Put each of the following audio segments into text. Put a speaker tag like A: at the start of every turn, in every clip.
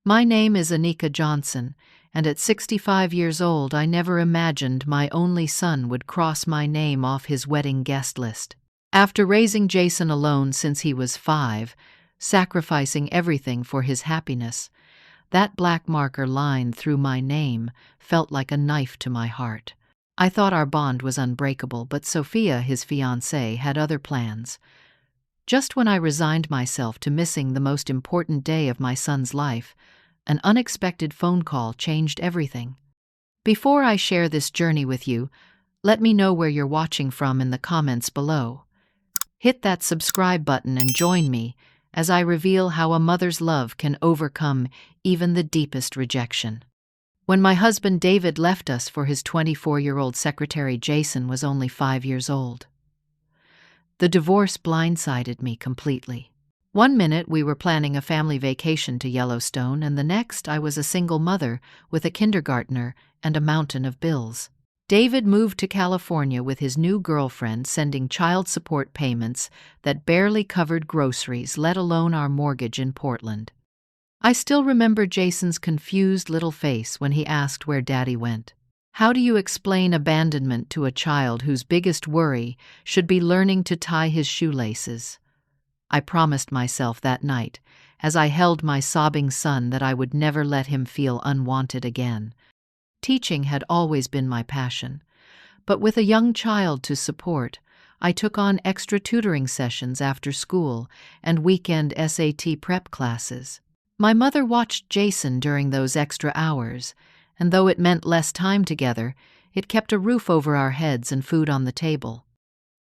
A: My name is Anika Johnson, and at 65 years old I never imagined my only son would cross my name off his wedding guest list. After raising Jason alone since he was 5, sacrificing everything for his happiness, that black marker line through my name felt like a knife to my heart. I thought our bond was unbreakable, but Sophia, his fiancée, had other plans. Just when I resigned myself to missing the most important day of my son's life, an unexpected phone call changed everything. Before I share this journey with you, let me know where you're watching from in the comments below. Hit that subscribe button and join me as I reveal how a mother's love can overcome even the deepest rejection. When my husband David left us for his 24-year-old secretary, Jason was only 5 years old. The divorce blindsided me completely. One minute we were planning a family vacation to Yellowstone, and the next I was a single mother with a kindergartner and a mountain of bills. David moved to California with his new girlfriend, sending child support payments that barely covered groceries, let alone our mortgage in Portland. I still remember Jason's confused little face when he asked where Daddy went. How do you explain abandonment to a child whose biggest worry should be learning to tie his shoelaces? I promised myself that night, as I held my sobbing son, that I would never let him feel unwanted again. Teaching had always been my passion, but with a young child to support, I took on extra tutoring sessions after school and weekend SAT prep classes. My mother watched Jason during those extra hours, and though it meant less time together, it kept a roof over our heads and food on the table.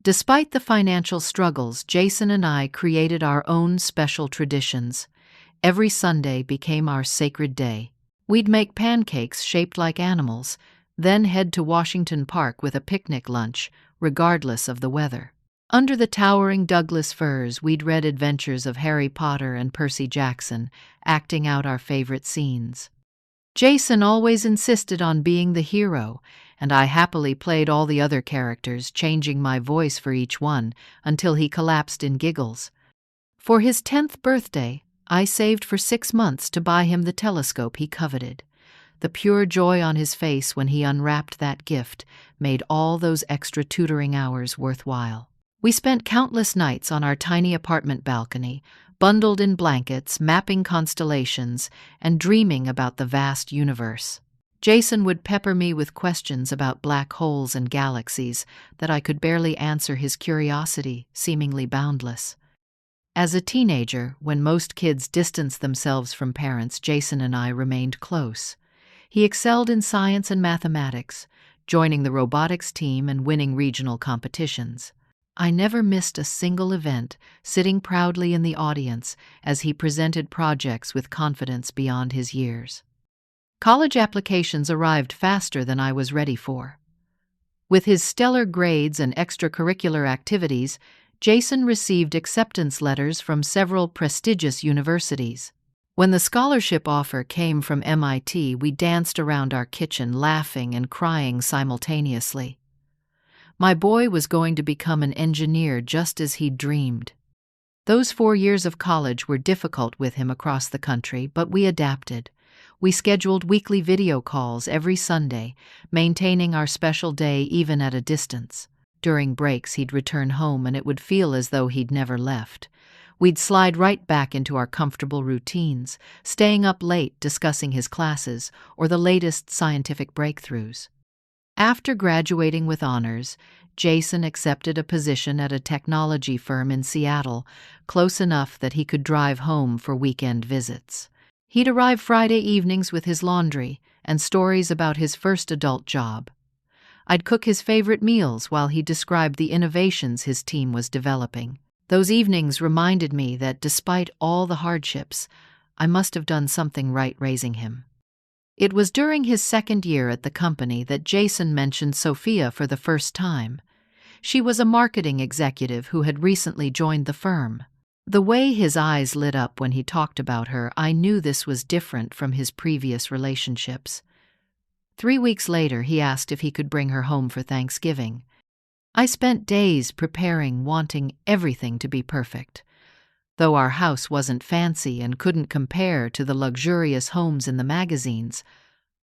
A: Despite the financial struggles, Jason and I created our own special traditions. Every Sunday became our sacred day. We'd make pancakes shaped like animals, then head to Washington Park with a picnic lunch, regardless of the weather. Under the towering Douglas firs, we'd read adventures of Harry Potter and Percy Jackson, acting out our favorite scenes. Jason always insisted on being the hero, and I happily played all the other characters, changing my voice for each one until he collapsed in giggles. For his 10th birthday, I saved for 6 months to buy him the telescope he coveted. The pure joy on his face when he unwrapped that gift made all those extra tutoring hours worthwhile. We spent countless nights on our tiny apartment balcony, bundled in blankets, mapping constellations, and dreaming about the vast universe. Jason would pepper me with questions about black holes and galaxies that I could barely answer, his curiosity seemingly boundless. As a teenager, when most kids distance themselves from parents, Jason and I remained close. He excelled in science and mathematics, joining the robotics team and winning regional competitions. I never missed a single event, sitting proudly in the audience as he presented projects with confidence beyond his years. College applications arrived faster than I was ready for. With his stellar grades and extracurricular activities, Jason received acceptance letters from several prestigious universities. When the scholarship offer came from MIT, we danced around our kitchen, laughing and crying simultaneously. My boy was going to become an engineer just as he'd dreamed. Those 4 years of college were difficult with him across the country, but we adapted. We scheduled weekly video calls every Sunday, maintaining our special day even at a distance. During breaks, he'd return home and it would feel as though he'd never left. We'd slide right back into our comfortable routines, staying up late discussing his classes or the latest scientific breakthroughs. After graduating with honors, Jason accepted a position at a technology firm in Seattle, close enough that he could drive home for weekend visits. He'd arrive Friday evenings with his laundry and stories about his first adult job. I'd cook his favorite meals while he described the innovations his team was developing. Those evenings reminded me that despite all the hardships, I must have done something right raising him. It was during his 2nd year at the company that Jason mentioned Sophia for the first time. She was a marketing executive who had recently joined the firm. The way his eyes lit up when he talked about her, I knew this was different from his previous relationships. 3 weeks later, he asked if he could bring her home for Thanksgiving. I spent days preparing, wanting everything to be perfect. Though our house wasn't fancy and couldn't compare to the luxurious homes in the magazines,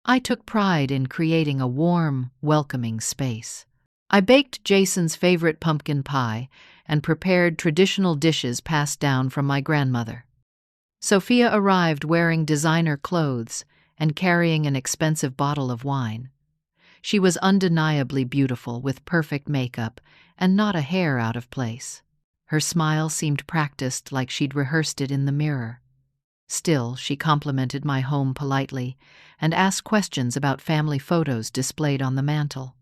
A: I took pride in creating a warm, welcoming space. I baked Jason's favorite pumpkin pie and prepared traditional dishes passed down from my grandmother. Sophia arrived wearing designer clothes and carrying an expensive bottle of wine. She was undeniably beautiful with perfect makeup and not a hair out of place. Her smile seemed practiced, like she'd rehearsed it in the mirror. Still, she complimented my home politely and asked questions about family photos displayed on the mantel.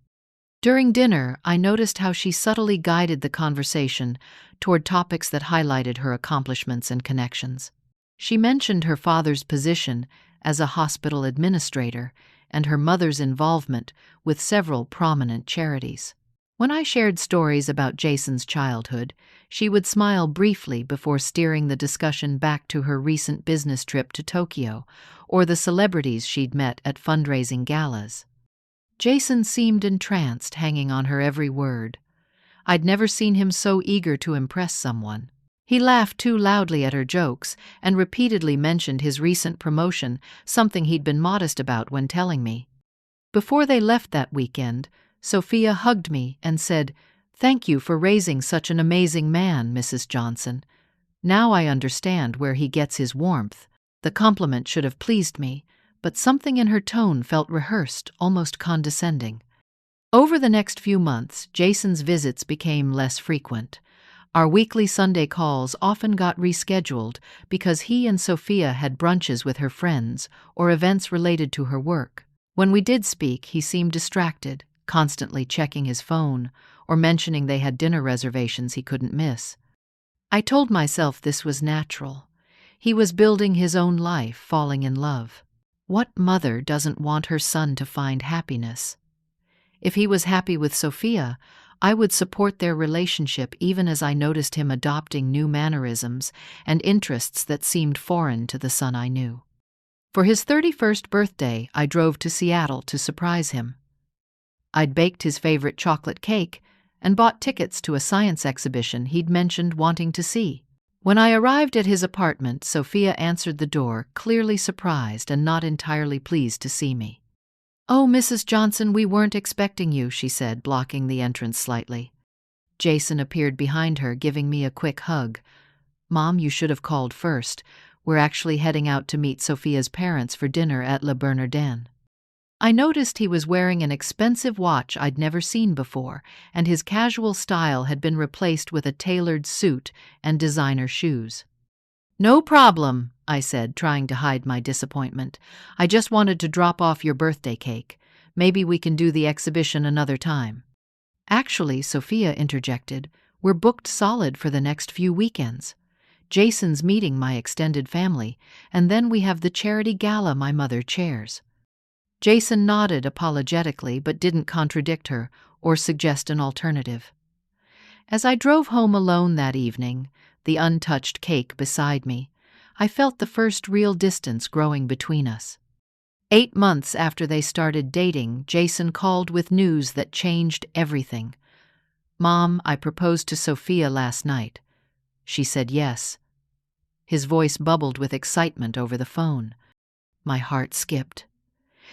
A: During dinner, I noticed how she subtly guided the conversation toward topics that highlighted her accomplishments and connections. She mentioned her father's position as a hospital administrator and her mother's involvement with several prominent charities. When I shared stories about Jason's childhood, she would smile briefly before steering the discussion back to her recent business trip to Tokyo or the celebrities she'd met at fundraising galas. Jason seemed entranced, hanging on her every word. I'd never seen him so eager to impress someone. He laughed too loudly at her jokes and repeatedly mentioned his recent promotion, something he'd been modest about when telling me. Before they left that weekend, Sophia hugged me and said, "Thank you for raising such an amazing man, Mrs. Johnson. Now I understand where he gets his warmth." The compliment should have pleased me, but something in her tone felt rehearsed, almost condescending. Over the next few months, Jason's visits became less frequent. Our weekly Sunday calls often got rescheduled because he and Sophia had brunches with her friends or events related to her work. When we did speak, he seemed distracted, constantly checking his phone or mentioning they had dinner reservations he couldn't miss. I told myself this was natural. He was building his own life, falling in love. What mother doesn't want her son to find happiness? If he was happy with Sophia, I would support their relationship even as I noticed him adopting new mannerisms and interests that seemed foreign to the son I knew. For his 31st birthday, I drove to Seattle to surprise him. I'd baked his favorite chocolate cake and bought tickets to a science exhibition he'd mentioned wanting to see. When I arrived at his apartment, Sophia answered the door, clearly surprised and not entirely pleased to see me. "Oh, Mrs. Johnson, we weren't expecting you," she said, blocking the entrance slightly. Jason appeared behind her, giving me a quick hug. "Mom, you should have called first. We're actually heading out to meet Sophia's parents for dinner at Le Bernardin." I noticed he was wearing an expensive watch I'd never seen before, and his casual style had been replaced with a tailored suit and designer shoes. "No problem," I said, trying to hide my disappointment. "I just wanted to drop off your birthday cake. Maybe we can do the exhibition another time." "Actually," Sophia interjected, "we're booked solid for the next few weekends. Jason's meeting my extended family, and then we have the charity gala my mother chairs." Jason nodded apologetically but didn't contradict her or suggest an alternative. As I drove home alone that evening, the untouched cake beside me, I felt the first real distance growing between us. 8 months after they started dating, Jason called with news that changed everything. "Mom, I proposed to Sophia last night." She said yes. His voice bubbled with excitement over the phone. My heart skipped.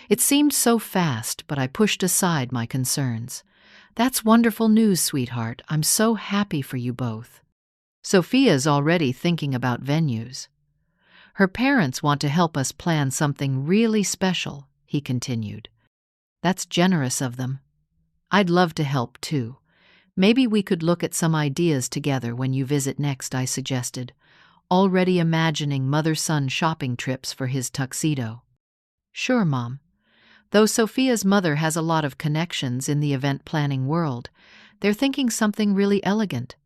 A: It seemed so fast, but I pushed aside my concerns. "That's wonderful news, sweetheart. I'm so happy for you both." Sophia's already thinking about venues. "Her parents want to help us plan something really special," he continued. "That's generous of them. I'd love to help, too. Maybe we could look at some ideas together when you visit next," I suggested, already imagining mother-son shopping trips for his tuxedo. "Sure, Mom. Though Sophia's mother has a lot of connections in the event planning world, they're thinking something really elegant."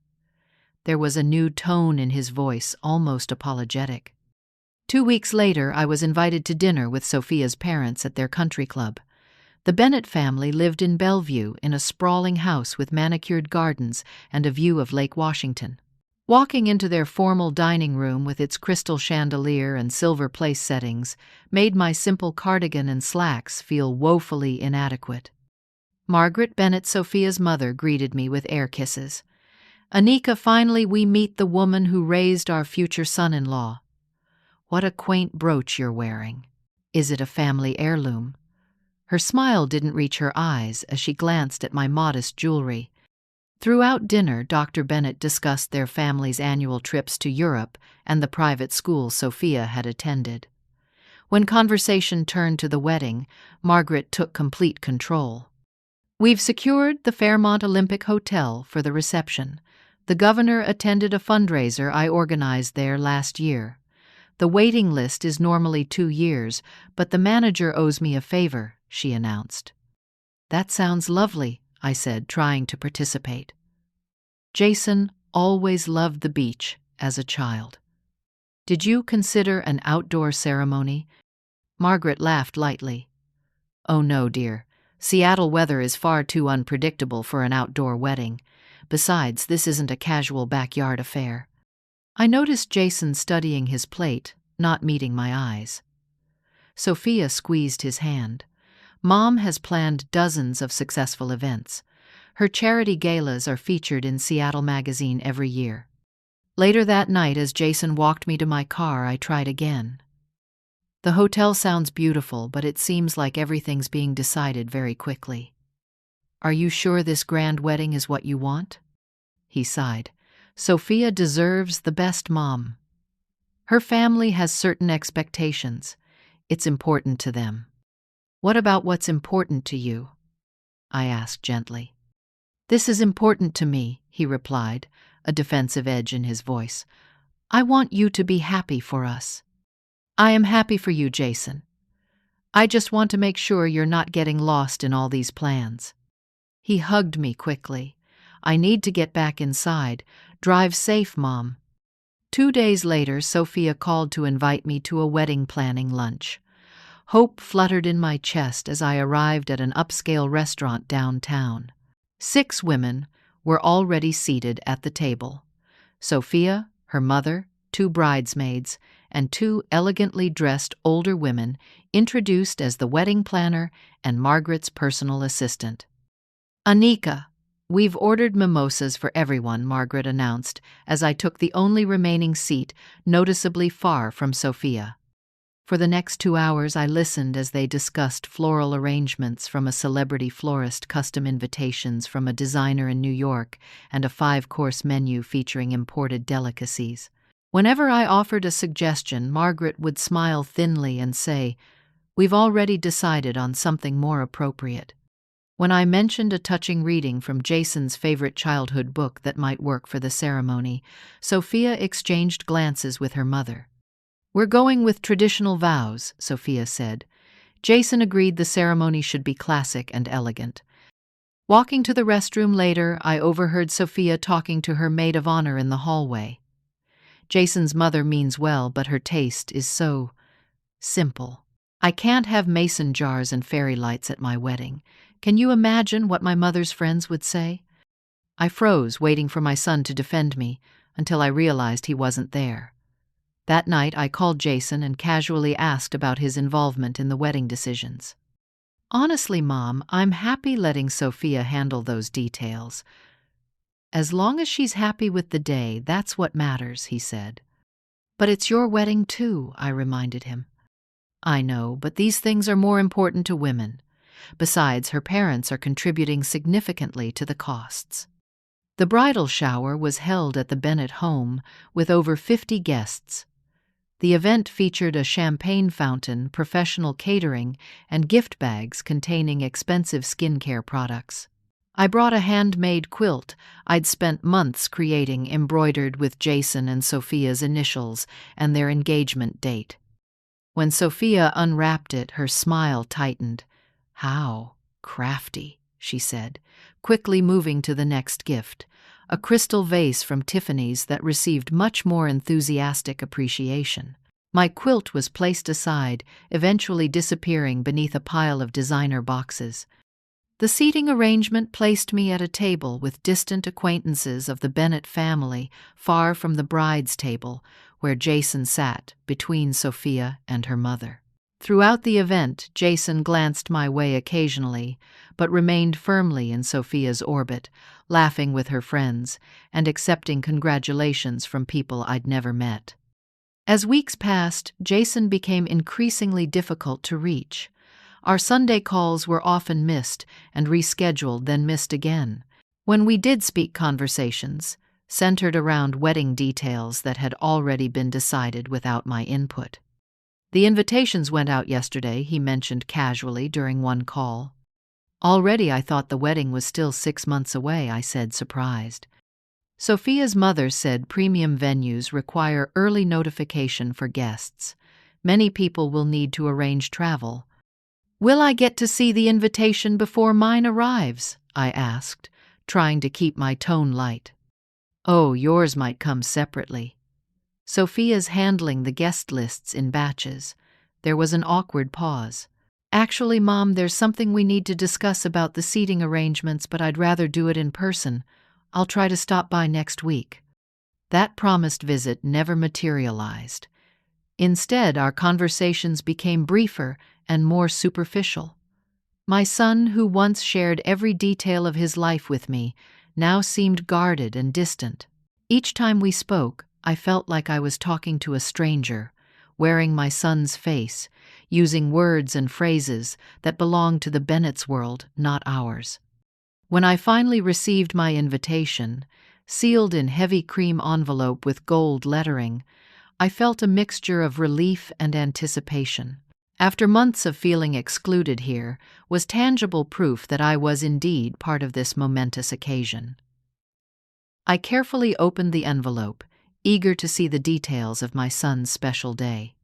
A: There was a new tone in his voice, almost apologetic. 2 weeks later, I was invited to dinner with Sophia's parents at their country club. The Bennett family lived in Bellevue in a sprawling house with manicured gardens and a view of Lake Washington. Walking into their formal dining room with its crystal chandelier and silver place settings made my simple cardigan and slacks feel woefully inadequate. Margaret Bennett, Sophia's mother, greeted me with air kisses. Anika, finally we meet the woman who raised our future son-in-law. What a quaint brooch you're wearing. Is it a family heirloom? Her smile didn't reach her eyes as she glanced at my modest jewelry. Throughout dinner, Dr. Bennett discussed their family's annual trips to Europe and the private school Sophia had attended. When conversation turned to the wedding, Margaret took complete control. We've secured the Fairmont Olympic Hotel for the reception. The governor attended a fundraiser I organized there last year. The waiting list is normally 2 years, but the manager owes me a favor, she announced. That sounds lovely, I said, trying to participate. Jason always loved the beach as a child. Did you consider an outdoor ceremony? Margaret laughed lightly. Oh no, dear. Seattle weather is far too unpredictable for an outdoor wedding. Besides, this isn't a casual backyard affair. I noticed Jason studying his plate, not meeting my eyes. Sophia squeezed his hand. Mom has planned dozens of successful events. Her charity galas are featured in Seattle Magazine every year. Later that night, as Jason walked me to my car, I tried again. The hotel sounds beautiful, but it seems like everything's being decided very quickly. Are you sure this grand wedding is what you want? He sighed. Sophia deserves the best mom. Her family has certain expectations. It's important to them. What about what's important to you? I asked gently. This is important to me, he replied, a defensive edge in his voice. I want you to be happy for us. I am happy for you, Jason. I just want to make sure you're not getting lost in all these plans. He hugged me quickly. I need to get back inside. Drive safe, Mom. 2 days later, Sophia called to invite me to a wedding planning lunch. Hope fluttered in my chest as I arrived at an upscale restaurant downtown. 6 women were already seated at the table. Sophia, her mother, 2 bridesmaids, and 2 elegantly dressed older women introduced as the wedding planner and Margaret's personal assistant. Anika, we've ordered mimosas for everyone, Margaret announced as I took the only remaining seat noticeably far from Sophia. For the next 2 hours I listened as they discussed floral arrangements from a celebrity florist, custom invitations from a designer in New York, and a 5-course menu featuring imported delicacies. Whenever I offered a suggestion, Margaret would smile thinly and say, "We've already decided on something more appropriate." When I mentioned a touching reading from Jason's favorite childhood book that might work for the ceremony, Sophia exchanged glances with her mother. We're going with traditional vows, Sophia said. Jason agreed the ceremony should be classic and elegant. Walking to the restroom later, I overheard Sophia talking to her maid of honor in the hallway. Jason's mother means well, but her taste is so simple. I can't have mason jars and fairy lights at my wedding. Can you imagine what my mother's friends would say? I froze, waiting for my son to defend me, until I realized he wasn't there. That night, I called Jason and casually asked about his involvement in the wedding decisions. Honestly, Mom, I'm happy letting Sophia handle those details. As long as she's happy with the day, that's what matters, he said. But it's your wedding too, I reminded him. I know, but these things are more important to women. Besides, her parents are contributing significantly to the costs. The bridal shower was held at the Bennett home with over 50 guests. The event featured a champagne fountain, professional catering, and gift bags containing expensive skincare products. I brought a handmade quilt I'd spent months creating, embroidered with Jason and Sophia's initials and their engagement date. When Sophia unwrapped it, her smile tightened. How crafty, she said, quickly moving to the next gift, a crystal vase from Tiffany's that received much more enthusiastic appreciation. My quilt was placed aside, eventually disappearing beneath a pile of designer boxes. The seating arrangement placed me at a table with distant acquaintances of the Bennett family, far from the bride's table, where Jason sat between Sophia and her mother. Throughout the event, Jason glanced my way occasionally, but remained firmly in Sophia's orbit, laughing with her friends and accepting congratulations from people I'd never met. As weeks passed, Jason became increasingly difficult to reach. Our Sunday calls were often missed and rescheduled, then missed again. When we did speak, conversations centered around wedding details that had already been decided without my input. "The invitations went out yesterday," he mentioned casually during one call. "Already? I thought the wedding was still 6 months away," I said, surprised. Sophia's mother said premium venues require early notification for guests. Many people will need to arrange travel. "Will I get to see the invitation before mine arrives?" I asked, trying to keep my tone light. "Oh, yours might come separately. Sophia's handling the guest lists in batches." There was an awkward pause. "Actually, Mom, there's something we need to discuss about the seating arrangements, but I'd rather do it in person. I'll try to stop by next week." That promised visit never materialized. Instead, our conversations became briefer and more superficial. My son, who once shared every detail of his life with me, now seemed guarded and distant. Each time we spoke, I felt like I was talking to a stranger, wearing my son's face, using words and phrases that belonged to the Bennett's world, not ours. When I finally received my invitation, sealed in heavy cream envelope with gold lettering, I felt a mixture of relief and anticipation. After months of feeling excluded, here was tangible proof that I was indeed part of this momentous occasion. I carefully opened the envelope, eager to see the details of my son's special day.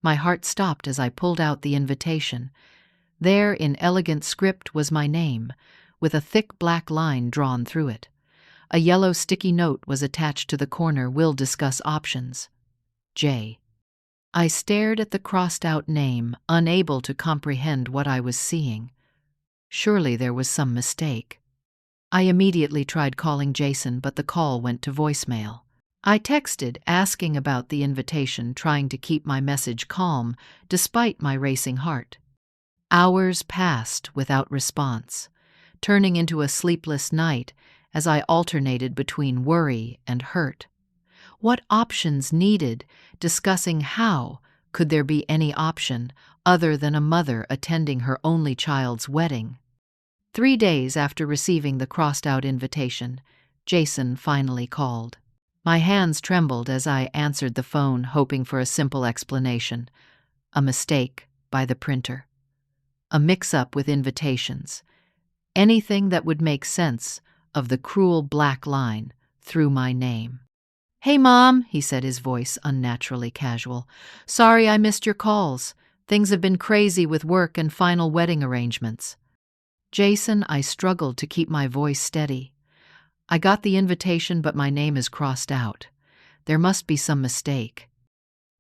A: My heart stopped as I pulled out the invitation. There, in elegant script, was my name, with a thick black line drawn through it. A yellow sticky note was attached to the corner. "We'll discuss options. J." I stared at the crossed-out name, unable to comprehend what I was seeing. Surely there was some mistake. I immediately tried calling Jason, but the call went to voicemail. I texted, asking about the invitation, trying to keep my message calm despite my racing heart. Hours passed without response, turning into a sleepless night as I alternated between worry and hurt. What options needed? Discussing how could there be any option other than a mother attending her only child's wedding? 3 days after receiving the crossed-out invitation, Jason finally called. My hands trembled as I answered the phone, hoping for a simple explanation. A mistake by the printer. A mix-up with invitations. Anything that would make sense of the cruel black line through my name. "Hey, Mom," he said, his voice unnaturally casual. "Sorry I missed your calls. Things have been crazy with work and final wedding arrangements." "Jason," I struggled to keep my voice steady. "I got the invitation, but my name is crossed out. There must be some mistake."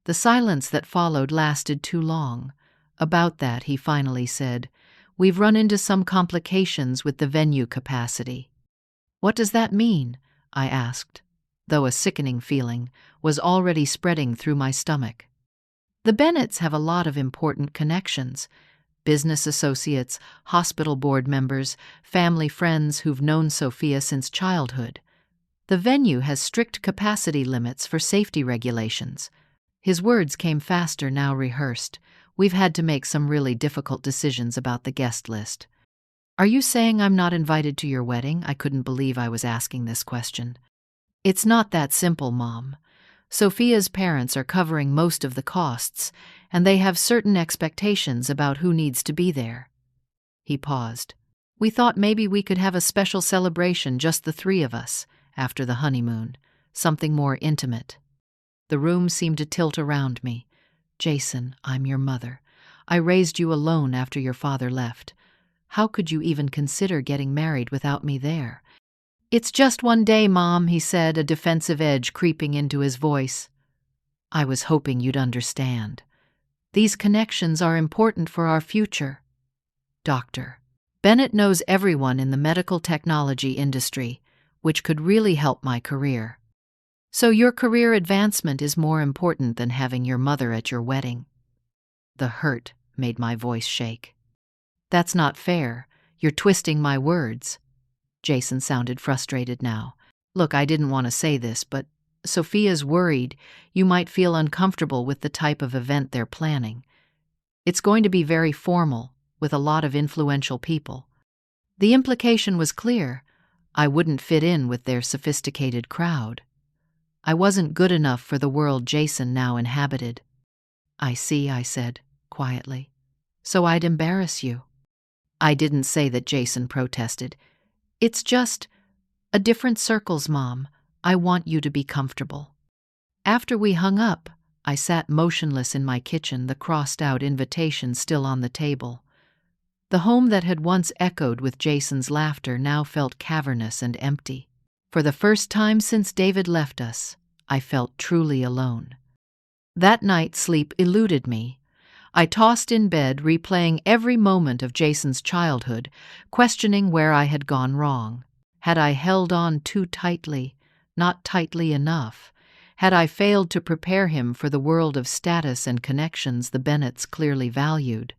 A: The silence that followed lasted too long. "About that," he finally said, "we've run into some complications with the venue capacity." "What does that mean?" I asked, though a sickening feeling was already spreading through my stomach. The Bennetts have a lot of important connections. Business associates, hospital board members, family friends who've known Sophia since childhood. The venue has strict capacity limits for safety regulations. His words came faster, now rehearsed. "We've had to make some really difficult decisions about the guest list." "Are you saying I'm not invited to your wedding?" I couldn't believe I was asking this question. "It's not that simple, Mom. Sophia's parents are covering most of the costs, and they have certain expectations about who needs to be there." He paused. "We thought maybe we could have a special celebration, just the 3 of us, after the honeymoon, something more intimate." The room seemed to tilt around me. "Jason, I'm your mother. I raised you alone after your father left. How could you even consider getting married without me there?" "It's just one day, Mom," he said, a defensive edge creeping into his voice. "I was hoping you'd understand. These connections are important for our future." "Doctor Bennett knows everyone in the medical technology industry, which could really help my career." "So your career advancement is more important than having your mother at your wedding?" The hurt made my voice shake. That's not fair. You're twisting my words. Jason sounded frustrated now. Look, I didn't want to say this, but Sophia's worried you might feel uncomfortable with the type of event they're planning. It's going to be very formal, with a lot of influential people. The implication was clear. I wouldn't fit in with their sophisticated crowd. I wasn't good enough for the world Jason now inhabited. I see, I said, quietly. So I'd embarrass you. I didn't say that, Jason protested. It's just a different circles, Mom. I want you to be comfortable. After we hung up, I sat motionless in my kitchen, the crossed-out invitation still on the table. The home that had once echoed with Jason's laughter now felt cavernous and empty. For the first time since David left us, I felt truly alone. That night, sleep eluded me. I tossed in bed, replaying every moment of Jason's childhood, questioning where I had gone wrong. Had I held on too tightly, not tightly enough? Had I failed to prepare him for the world of status and connections the Bennetts clearly valued?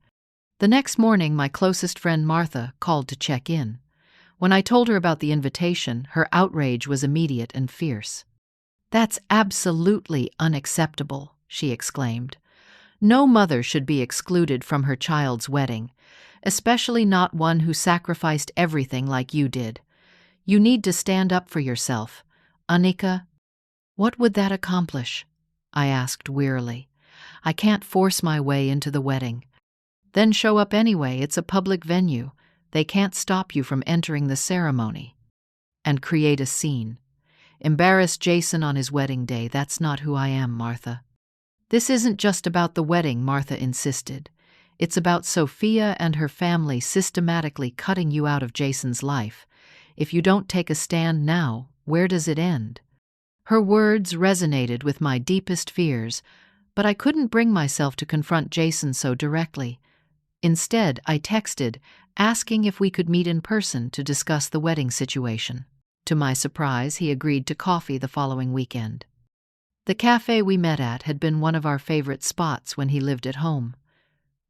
A: The next morning, my closest friend Martha called to check in. When I told her about the invitation, her outrage was immediate and fierce. "That's absolutely unacceptable," she exclaimed. "No mother should be excluded from her child's wedding, especially not one who sacrificed everything like you did. You need to stand up for yourself. Anika." "What would that accomplish?" I asked wearily. "I can't force my way into the wedding." "Then show up anyway. It's a public venue. They can't stop you from entering the ceremony." "And create a scene. Embarrass Jason on his wedding day. That's not who I am, Martha." "This isn't just about the wedding," Martha insisted. "It's about Sophia and her family systematically cutting you out of Jason's life. If you don't take a stand now, where does it end?" Her words resonated with my deepest fears, but I couldn't bring myself to confront Jason so directly. Instead, I texted, asking if we could meet in person to discuss the wedding situation. To my surprise, he agreed to coffee the following weekend. The cafe we met at had been one of our favorite spots when he lived at home.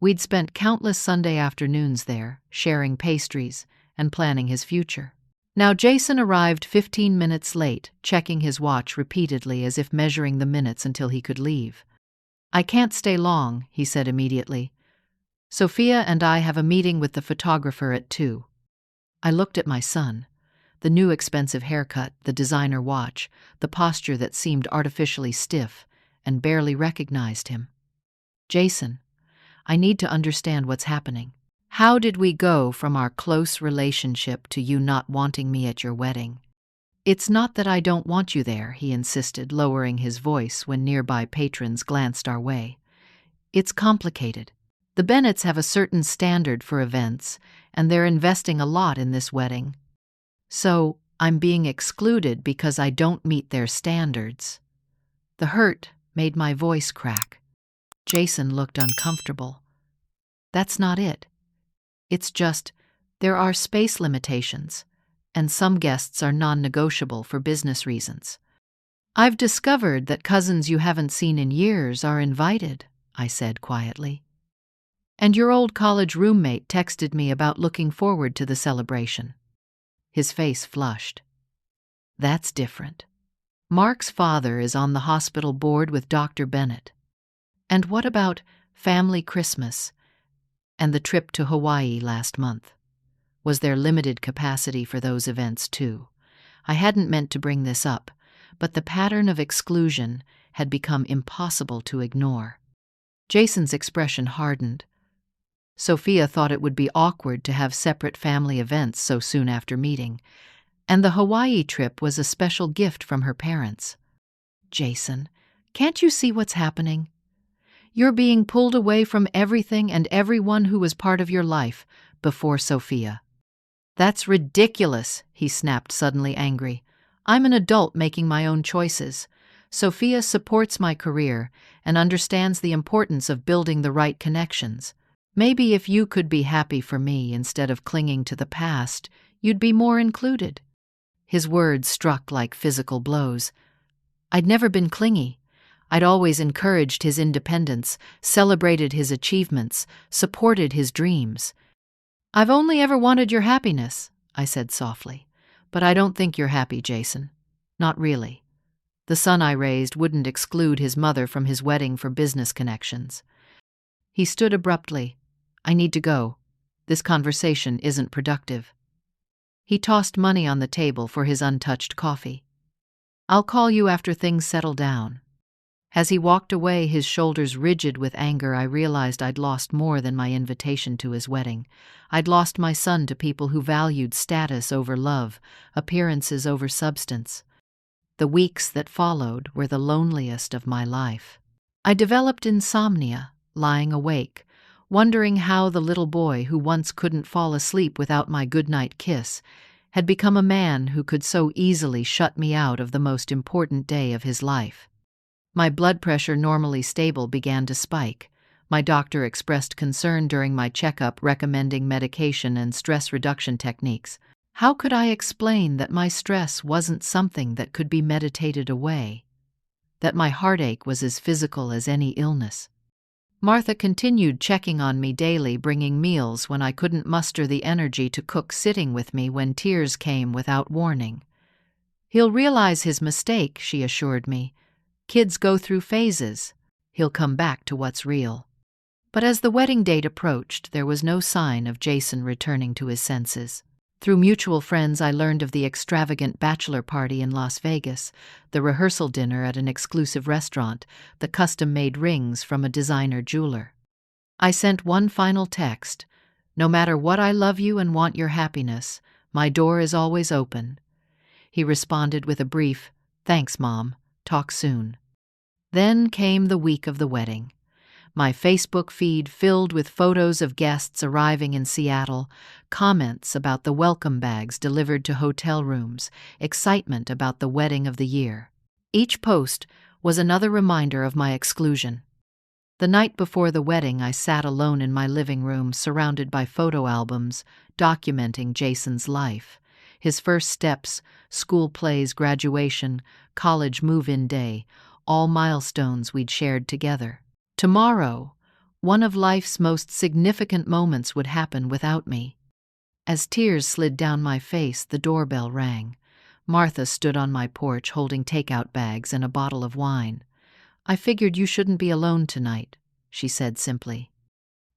A: We'd spent countless Sunday afternoons there, sharing pastries and planning his future. Now Jason arrived 15 minutes late, checking his watch repeatedly as if measuring the minutes until he could leave. "I can't stay long," he said immediately. "Sophia and I have a meeting with the photographer at 2. I looked at my son. The new expensive haircut, the designer watch, the posture that seemed artificially stiff, and barely recognized him. "Jason, I need to understand what's happening. How did we go from our close relationship to you not wanting me at your wedding?" "It's not that I don't want you there," he insisted, lowering his voice when nearby patrons glanced our way. "It's complicated. The Bennetts have a certain standard for events, and they're investing a lot in this wedding. So, I'm being excluded because I don't meet their standards." The hurt made my voice crack. Jason looked uncomfortable. "That's not it. It's just, there are space limitations, and some guests are non-negotiable for business reasons." "I've discovered that cousins you haven't seen in years are invited," I said quietly. "And your old college roommate texted me about looking forward to the celebration." His face flushed. "That's different. Mark's father is on the hospital board with Dr. Bennett. And what about family Christmas and the trip to Hawaii last month? Was there limited capacity for those events too?" I hadn't meant to bring this up, but the pattern of exclusion had become impossible to ignore. Jason's expression hardened. Sophia thought it would be awkward to have separate family events so soon after meeting, and the Hawaii trip was a special gift from her parents. "Jason, can't you see what's happening? You're being pulled away from everything and everyone who was part of your life before Sophia." "That's ridiculous," he snapped, suddenly angry. "I'm an adult making my own choices. Sophia supports my career and understands the importance of building the right connections. Maybe if you could be happy for me instead of clinging to the past, you'd be more included." His words struck like physical blows. I'd never been clingy. I'd always encouraged his independence, celebrated his achievements, supported his dreams. "I've only ever wanted your happiness," I said softly. "But I don't think you're happy, Jason. Not really." The son I raised wouldn't exclude his mother from his wedding for business connections. He stood abruptly. "I need to go. This conversation isn't productive." He tossed money on the table for his untouched coffee. "I'll call you after things settle down." As he walked away, his shoulders rigid with anger, I realized I'd lost more than my invitation to his wedding. I'd lost my son to people who valued status over love, appearances over substance. The weeks that followed were the loneliest of my life. I developed insomnia, lying awake, wondering how the little boy who once couldn't fall asleep without my goodnight kiss had become a man who could so easily shut me out of the most important day of his life. My blood pressure, normally stable, began to spike. My doctor expressed concern during my checkup, recommending medication and stress reduction techniques. How could I explain that my stress wasn't something that could be meditated away? That my heartache was as physical as any illness? Martha continued checking on me daily, bringing meals when I couldn't muster the energy to cook, sitting with me when tears came without warning. "He'll realize his mistake," she assured me. "Kids go through phases. He'll come back to what's real." But as the wedding date approached, there was no sign of Jason returning to his senses. Through mutual friends, I learned of the extravagant bachelor party in Las Vegas, the rehearsal dinner at an exclusive restaurant, the custom-made rings from a designer jeweler. I sent one final text: "No matter what, I love you and want your happiness. My door is always open." He responded with a brief, "Thanks, Mom. Talk soon." Then came the week of the wedding. My Facebook feed filled with photos of guests arriving in Seattle, comments about the welcome bags delivered to hotel rooms, excitement about the wedding of the year. Each post was another reminder of my exclusion. The night before the wedding, I sat alone in my living room, surrounded by photo albums documenting Jason's life. His first steps, school plays, graduation, college move-in day, all milestones we'd shared together. Tomorrow, one of life's most significant moments would happen without me. As tears slid down my face, the doorbell rang. Martha stood on my porch holding takeout bags and a bottle of wine. "I figured you shouldn't be alone tonight," she said simply.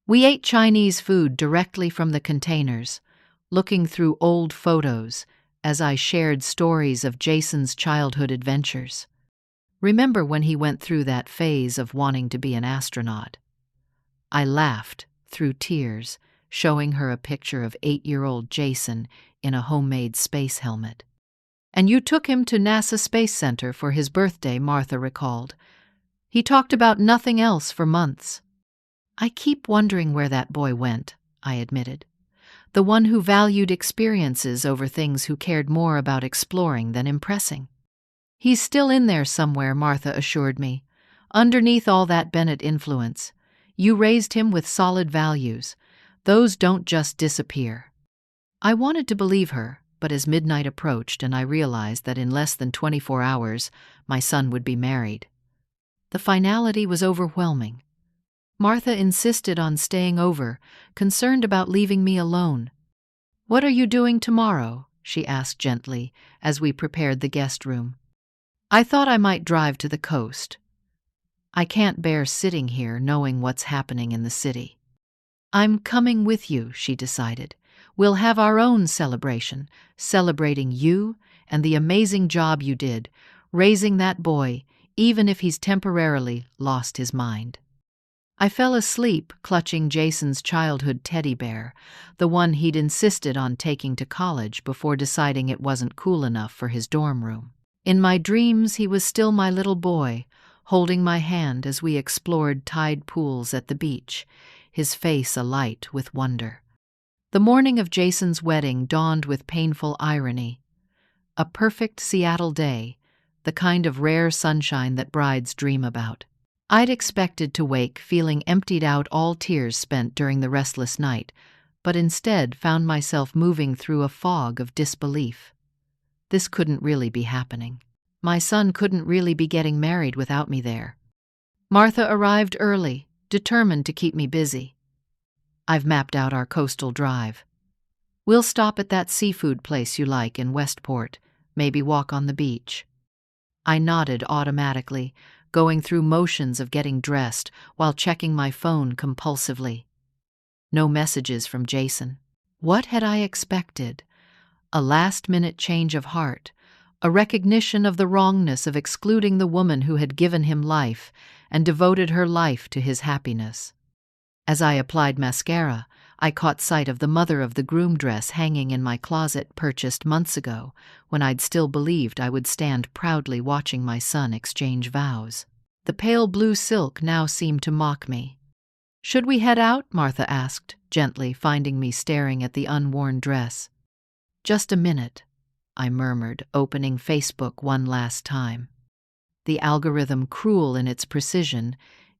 A: We ate Chinese food directly from the containers, looking through old photos as I shared stories of Jason's childhood adventures. "Remember when he went through that phase of wanting to be an astronaut?" I laughed through tears, showing her a picture of 8-year-old Jason in a homemade space helmet. "And you took him to NASA Space Center for his birthday," Martha recalled. "He talked about nothing else for months." "I keep wondering where that boy went," I admitted. "The one who valued experiences over things, who cared more about exploring than impressing." "He's still in there somewhere," Martha assured me. "Underneath all that Bennett influence. You raised him with solid values. Those don't just disappear." I wanted to believe her, but as midnight approached and I realized that in less than 24 hours my son would be married, the finality was overwhelming. Martha insisted on staying over, concerned about leaving me alone. "What are you doing tomorrow?" she asked gently as we prepared the guest room. "I thought I might drive to the coast. I can't bear sitting here knowing what's happening in the city." "I'm coming with you," she decided. "We'll have our own celebration, celebrating you and the amazing job you did, raising that boy, even if he's temporarily lost his mind." I fell asleep clutching Jason's childhood teddy bear, the one he'd insisted on taking to college before deciding it wasn't cool enough for his dorm room. In my dreams, he was still my little boy, holding my hand as we explored tide pools at the beach, his face alight with wonder. The morning of Jason's wedding dawned with painful irony. A perfect Seattle day, the kind of rare sunshine that brides dream about. I'd expected to wake feeling emptied out, all tears spent during the restless night, but instead found myself moving through a fog of disbelief. This couldn't really be happening. My son couldn't really be getting married without me there. Martha arrived early, determined to keep me busy. I've mapped out our coastal drive. We'll stop at that seafood place you like in Westport, maybe walk on the beach. I nodded automatically, going through motions of getting dressed while checking my phone compulsively. No messages from Jason. What had I expected? A last-minute change of heart, a recognition of the wrongness of excluding the woman who had given him life and devoted her life to his happiness. As I applied mascara, I caught sight of the mother of the groom dress hanging in my closet purchased months ago, when I'd still believed I would stand proudly watching my son exchange vows. The pale blue silk now seemed to mock me. "Should we head out?" Martha asked, gently, finding me staring at the unworn dress. "Just a minute," I murmured, opening Facebook one last time. The algorithm, cruel in its precision,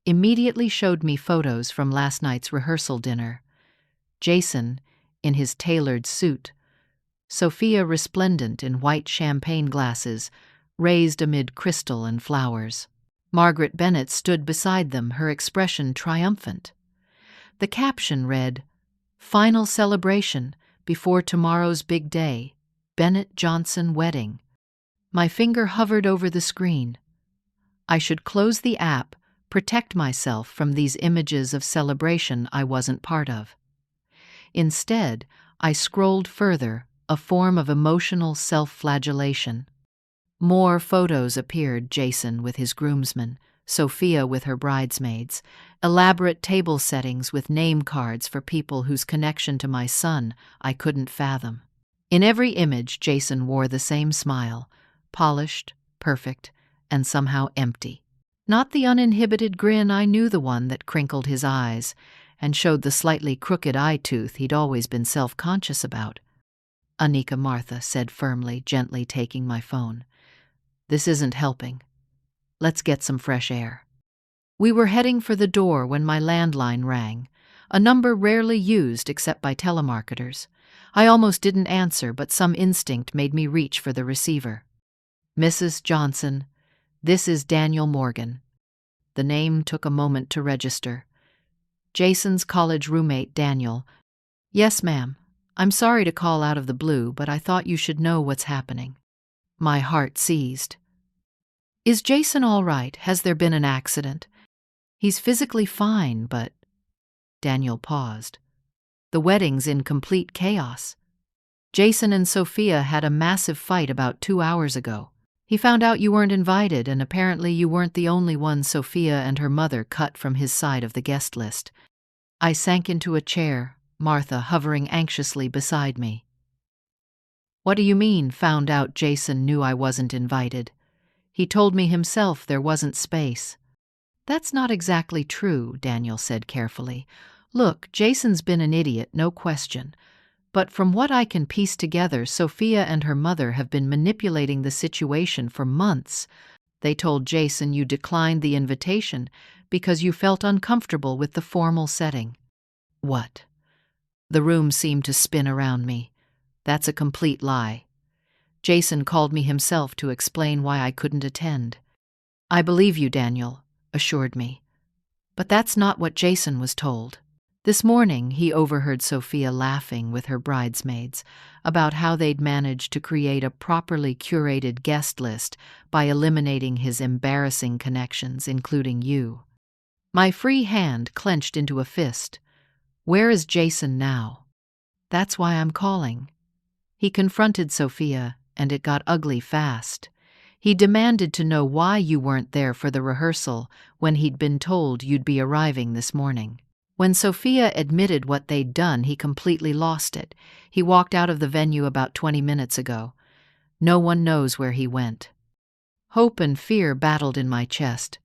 A: immediately showed me photos from last night's rehearsal dinner. Jason, in his tailored suit, Sophia resplendent in white champagne glasses, raised amid crystal and flowers. Margaret Bennett stood beside them, her expression triumphant. The caption read, "Final celebration before tomorrow's big day, Bennett-Johnson wedding." My finger hovered over the screen. I should close the app, protect myself from these images of celebration I wasn't part of. Instead, I scrolled further, a form of emotional self-flagellation. More photos appeared, Jason with his groomsmen, Sophia with her bridesmaids, elaborate table settings with name cards for people whose connection to my son I couldn't fathom. In every image, Jason wore the same smile, polished, perfect, and somehow empty. Not the uninhibited grin I knew, the one that crinkled his eyes and showed the slightly crooked eye tooth he'd always been self-conscious about. "Anika," Martha said firmly, gently taking my phone. "This isn't helping. Let's get some fresh air." We were heading for the door when my landline rang, a number rarely used except by telemarketers. I almost didn't answer, but some instinct made me reach for the receiver. "Mrs. Johnson, this is Daniel Morgan." The name took a moment to register. Jason's college roommate, Daniel. "Yes, ma'am. I'm sorry to call out of the blue, but I thought you should know what's happening." My heart seized. "Is Jason all right? Has there been an accident?" "He's physically fine, but—" Daniel paused. "The wedding's in complete chaos. Jason and Sophia had a massive fight about 2 hours ago. He found out you weren't invited, and apparently you weren't the only one Sophia and her mother cut from his side of the guest list." I sank into a chair, Martha hovering anxiously beside me. "What do you mean, found out Jason knew I wasn't invited? He told me himself there wasn't space." "That's not exactly true," Daniel said carefully. "Look, Jason's been an idiot, no question. But from what I can piece together, Sophia and her mother have been manipulating the situation for months. They told Jason you declined the invitation because you felt uncomfortable with the formal setting." "What?" The room seemed to spin around me. "That's a complete lie. Jason called me himself to explain why I couldn't attend." "I believe you," Daniel assured me. "But that's not what Jason was told. This morning he overheard Sophia laughing with her bridesmaids about how they'd managed to create a properly curated guest list by eliminating his embarrassing connections, including you." My free hand clenched into a fist. "Where is Jason now?" "That's why I'm calling." He confronted Sophia, and it got ugly fast. He demanded to know why you weren't there for the rehearsal when he'd been told you'd be arriving this morning. When Sophia admitted what they'd done, he completely lost it. He walked out of the venue about 20 minutes ago. No one knows where he went. Hope and fear battled in my chest.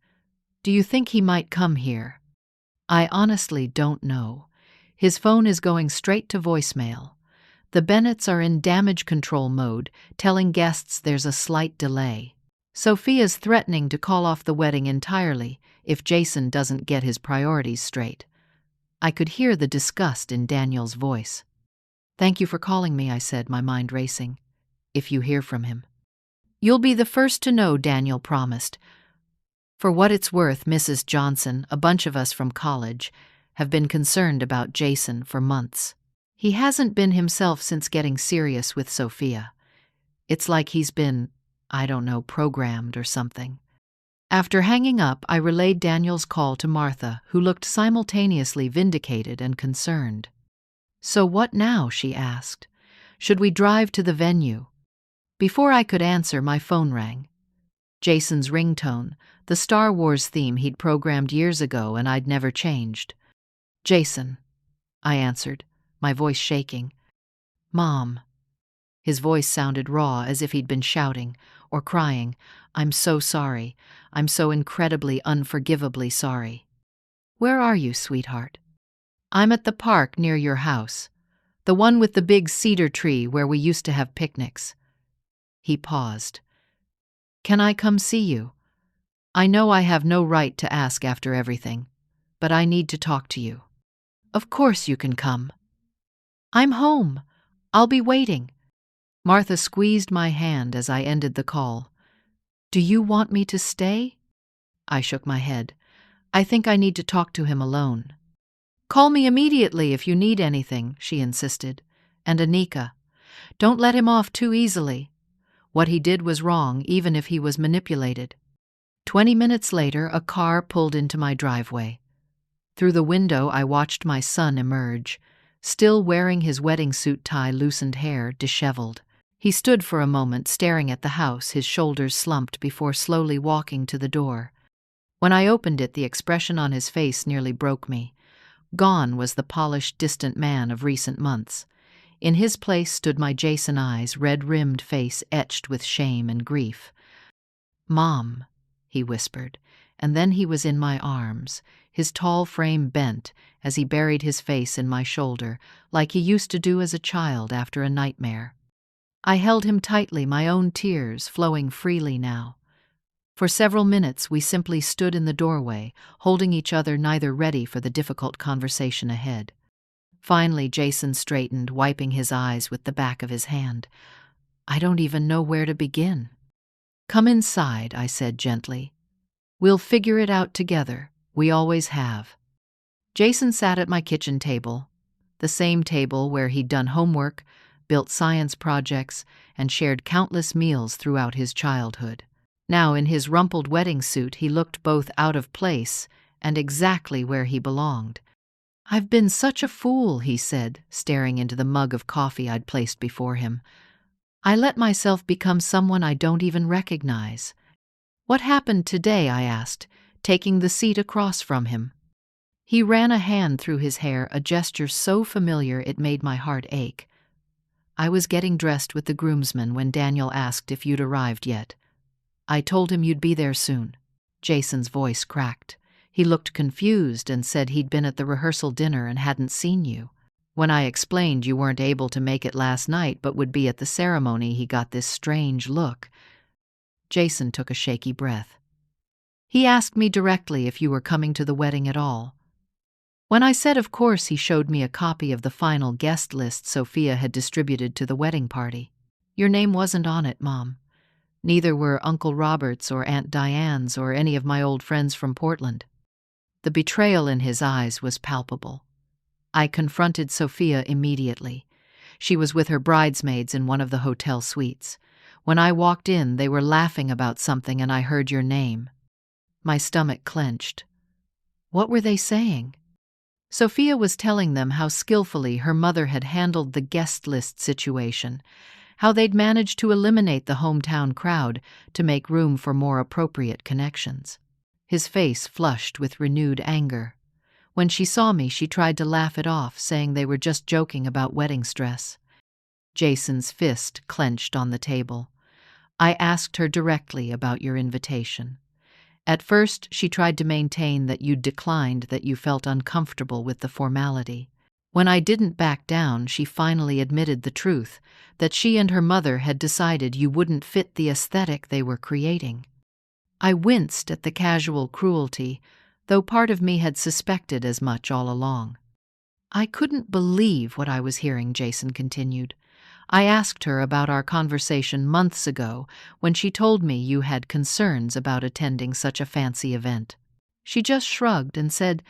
A: "Do you think he might come here?" "I honestly don't know. His phone is going straight to voicemail. The Bennetts are in damage control mode, telling guests there's a slight delay. Sophia's threatening to call off the wedding entirely if Jason doesn't get his priorities straight." I could hear the disgust in Daniel's voice. "Thank you for calling me," I said, my mind racing. "If you hear from him." "You'll be the first to know," Daniel promised. For what it's worth, Mrs. Johnson, a bunch of us from college, have been concerned about Jason for months. He hasn't been himself since getting serious with Sophia. It's like he's been, I don't know, programmed or something. After hanging up, I relayed Daniel's call to Martha, who looked simultaneously vindicated and concerned. "So what now?" she asked. "Should we drive to the venue?" Before I could answer, my phone rang. Jason's ringtone, the Star Wars theme he'd programmed years ago and I'd never changed. "Jason," I answered, my voice shaking. "Mom." His voice sounded raw, as if he'd been shouting or crying. "I'm so sorry. I'm so incredibly, unforgivably sorry." "Where are you, sweetheart?" "I'm at the park near your house. The one with the big cedar tree where we used to have picnics." He paused. "Can I come see you? I know I have no right to ask after everything, but I need to talk to you." "Of course you can come." "I'm home. I'll be waiting." Martha squeezed my hand as I ended the call. "Do you want me to stay?" I shook my head. "I think I need to talk to him alone." "Call me immediately if you need anything," she insisted. "And Anika, don't let him off too easily. What he did was wrong, even if he was manipulated." 20 minutes later, a car pulled into my driveway. Through the window, I watched my son emerge, still wearing his wedding suit tie, loosened hair, disheveled. He stood for a moment staring at the house, his shoulders slumped, before slowly walking to the door. When I opened it, the expression on his face nearly broke me. Gone was the polished, distant man of recent months. In his place stood my Jason eyes, red-rimmed face etched with shame and grief. "Mom," he whispered, and then he was in my arms, his tall frame bent as he buried his face in my shoulder, like he used to do as a child after a nightmare. I held him tightly, my own tears flowing freely now. For several minutes we simply stood in the doorway, holding each other, neither ready for the difficult conversation ahead. Finally, Jason straightened, wiping his eyes with the back of his hand. "I don't even know where to begin." "Come inside," I said gently. "We'll figure it out together. We always have." Jason sat at my kitchen table, the same table where he'd done homework, built science projects, and shared countless meals throughout his childhood. Now, in his rumpled wedding suit, he looked both out of place and exactly where he belonged. "I've been such a fool," he said, staring into the mug of coffee I'd placed before him. "I let myself become someone I don't even recognize." "What happened today?" I asked, taking the seat across from him. He ran a hand through his hair, a gesture so familiar it made my heart ache. "I was getting dressed with the groomsmen when Daniel asked if you'd arrived yet. I told him you'd be there soon." Jason's voice cracked. He looked confused and said he'd been at the rehearsal dinner and hadn't seen you. When I explained you weren't able to make it last night but would be at the ceremony, he got this strange look. Jason took a shaky breath. "He asked me directly if you were coming to the wedding at all. When I said of course, he showed me a copy of the final guest list Sophia had distributed to the wedding party. Your name wasn't on it, Mom. Neither were Uncle Robert's or Aunt Diane's or any of my old friends from Portland." The betrayal in his eyes was palpable. I confronted Sophia immediately. She was with her bridesmaids in one of the hotel suites. When I walked in, they were laughing about something and I heard your name. My stomach clenched. What were they saying? Sophia was telling them how skillfully her mother had handled the guest list situation, how they'd managed to eliminate the hometown crowd to make room for more appropriate connections. His face flushed with renewed anger. When she saw me, she tried to laugh it off, saying they were just joking about wedding stress. Jason's fist clenched on the table. "I asked her directly about your invitation. At first, she tried to maintain that you'd declined, that you felt uncomfortable with the formality. When I didn't back down, she finally admitted the truth, that she and her mother had decided you wouldn't fit the aesthetic they were creating." I winced at the casual cruelty, though part of me had suspected as much all along. "I couldn't believe what I was hearing," Jason continued. I asked her about our conversation months ago when she told me you had concerns about attending such a fancy event. She just shrugged and said,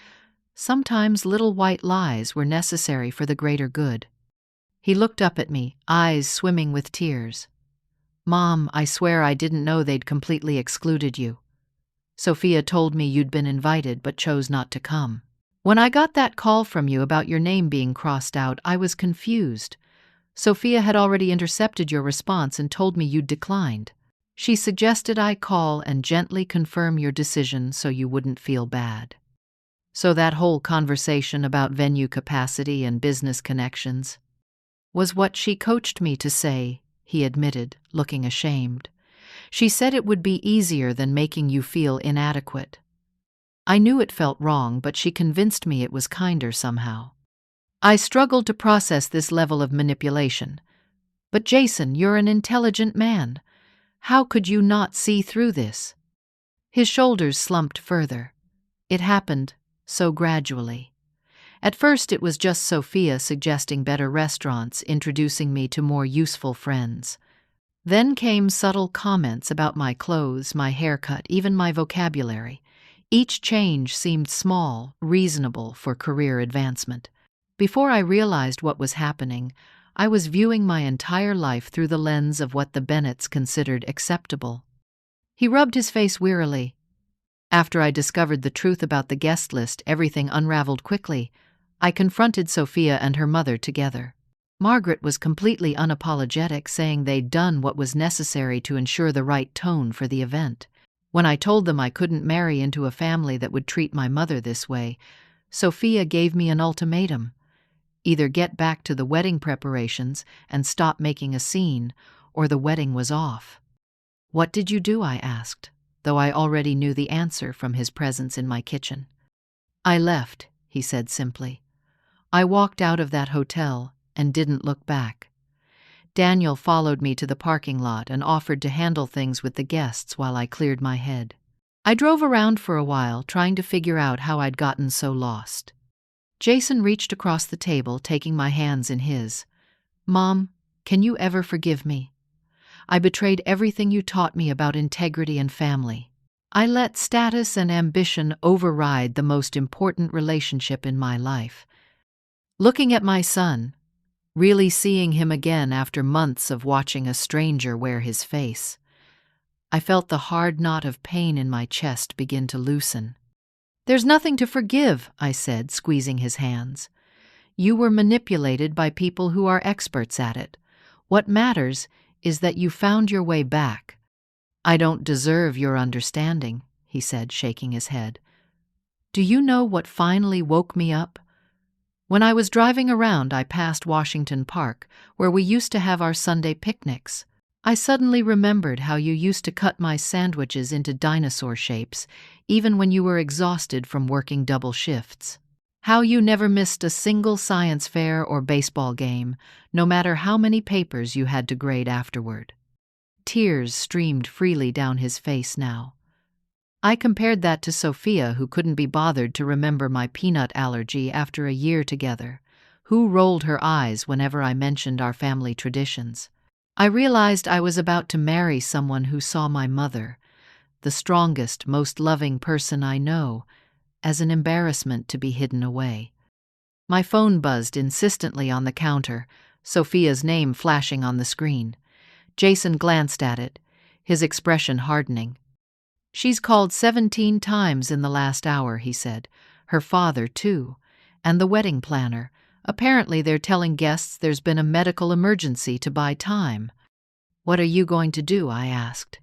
A: sometimes little white lies were necessary for the greater good. He looked up at me, eyes swimming with tears. Mom, I swear I didn't know they'd completely excluded you. Sophia told me you'd been invited but chose not to come. When I got that call from you about your name being crossed out, I was confused. Sophia had already intercepted your response and told me you'd declined. She suggested I call and gently confirm your decision so you wouldn't feel bad. So that whole conversation about venue capacity and business connections was what she coached me to say, he admitted, looking ashamed. She said it would be easier than making you feel inadequate. I knew it felt wrong, but she convinced me it was kinder somehow. I struggled to process this level of manipulation. But Jason, you're an intelligent man. How could you not see through this? His shoulders slumped further. It happened so gradually. At first it was just Sophia suggesting better restaurants, introducing me to more useful friends. Then came subtle comments about my clothes, my haircut, even my vocabulary. Each change seemed small, reasonable for career advancement. Before I realized what was happening, I was viewing my entire life through the lens of what the Bennetts considered acceptable. He rubbed his face wearily. After I discovered the truth about the guest list, everything unraveled quickly. I confronted Sophia and her mother together. Margaret was completely unapologetic, saying they'd done what was necessary to ensure the right tone for the event. When I told them I couldn't marry into a family that would treat my mother this way, Sophia gave me an ultimatum. Either get back to the wedding preparations and stop making a scene, or the wedding was off. What did you do? I asked, though I already knew the answer from his presence in my kitchen. I left, he said simply. I walked out of that hotel and didn't look back. Daniel followed me to the parking lot and offered to handle things with the guests while I cleared my head. I drove around for a while, trying to figure out how I'd gotten so lost. Jason reached across the table, taking my hands in his. Mom, can you ever forgive me? I betrayed everything you taught me about integrity and family. I let status and ambition override the most important relationship in my life. Looking at my son, really seeing him again after months of watching a stranger wear his face, I felt the hard knot of pain in my chest begin to loosen. There's nothing to forgive, I said, squeezing his hands. You were manipulated by people who are experts at it. What matters is that you found your way back. I don't deserve your understanding, he said, shaking his head. Do you know what finally woke me up? When I was driving around, I passed Washington Park, where we used to have our Sunday picnics. I suddenly remembered how you used to cut my sandwiches into dinosaur shapes, even when you were exhausted from working double shifts. How you never missed a single science fair or baseball game, no matter how many papers you had to grade afterward. Tears streamed freely down his face now. I compared that to Sophia, who couldn't be bothered to remember my peanut allergy after a year together, who rolled her eyes whenever I mentioned our family traditions. I realized I was about to marry someone who saw my mother, the strongest, most loving person I know, as an embarrassment to be hidden away. My phone buzzed insistently on the counter, Sophia's name flashing on the screen. Jason glanced at it, his expression hardening. She's called 17 times in the last hour, he said. Her father, too, and the wedding planner. Apparently they're telling guests there's been a medical emergency to buy time. What are you going to do? I asked.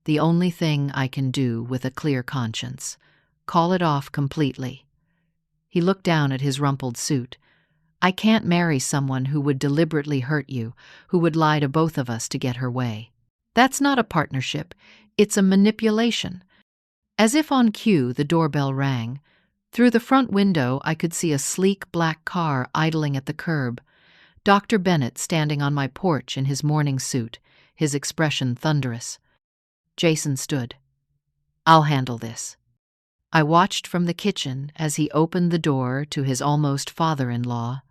A: The only thing I can do with a clear conscience. Call it off completely. He looked down at his rumpled suit. I can't marry someone who would deliberately hurt you, who would lie to both of us to get her way. That's not a partnership. It's a manipulation. As if on cue, the doorbell rang. Through the front window, I could see a sleek black car idling at the curb. Dr. Bennett standing on my porch in his morning suit, his expression thunderous. Jason stood. I'll handle this. I watched from the kitchen as he opened the door to his almost father-in-law.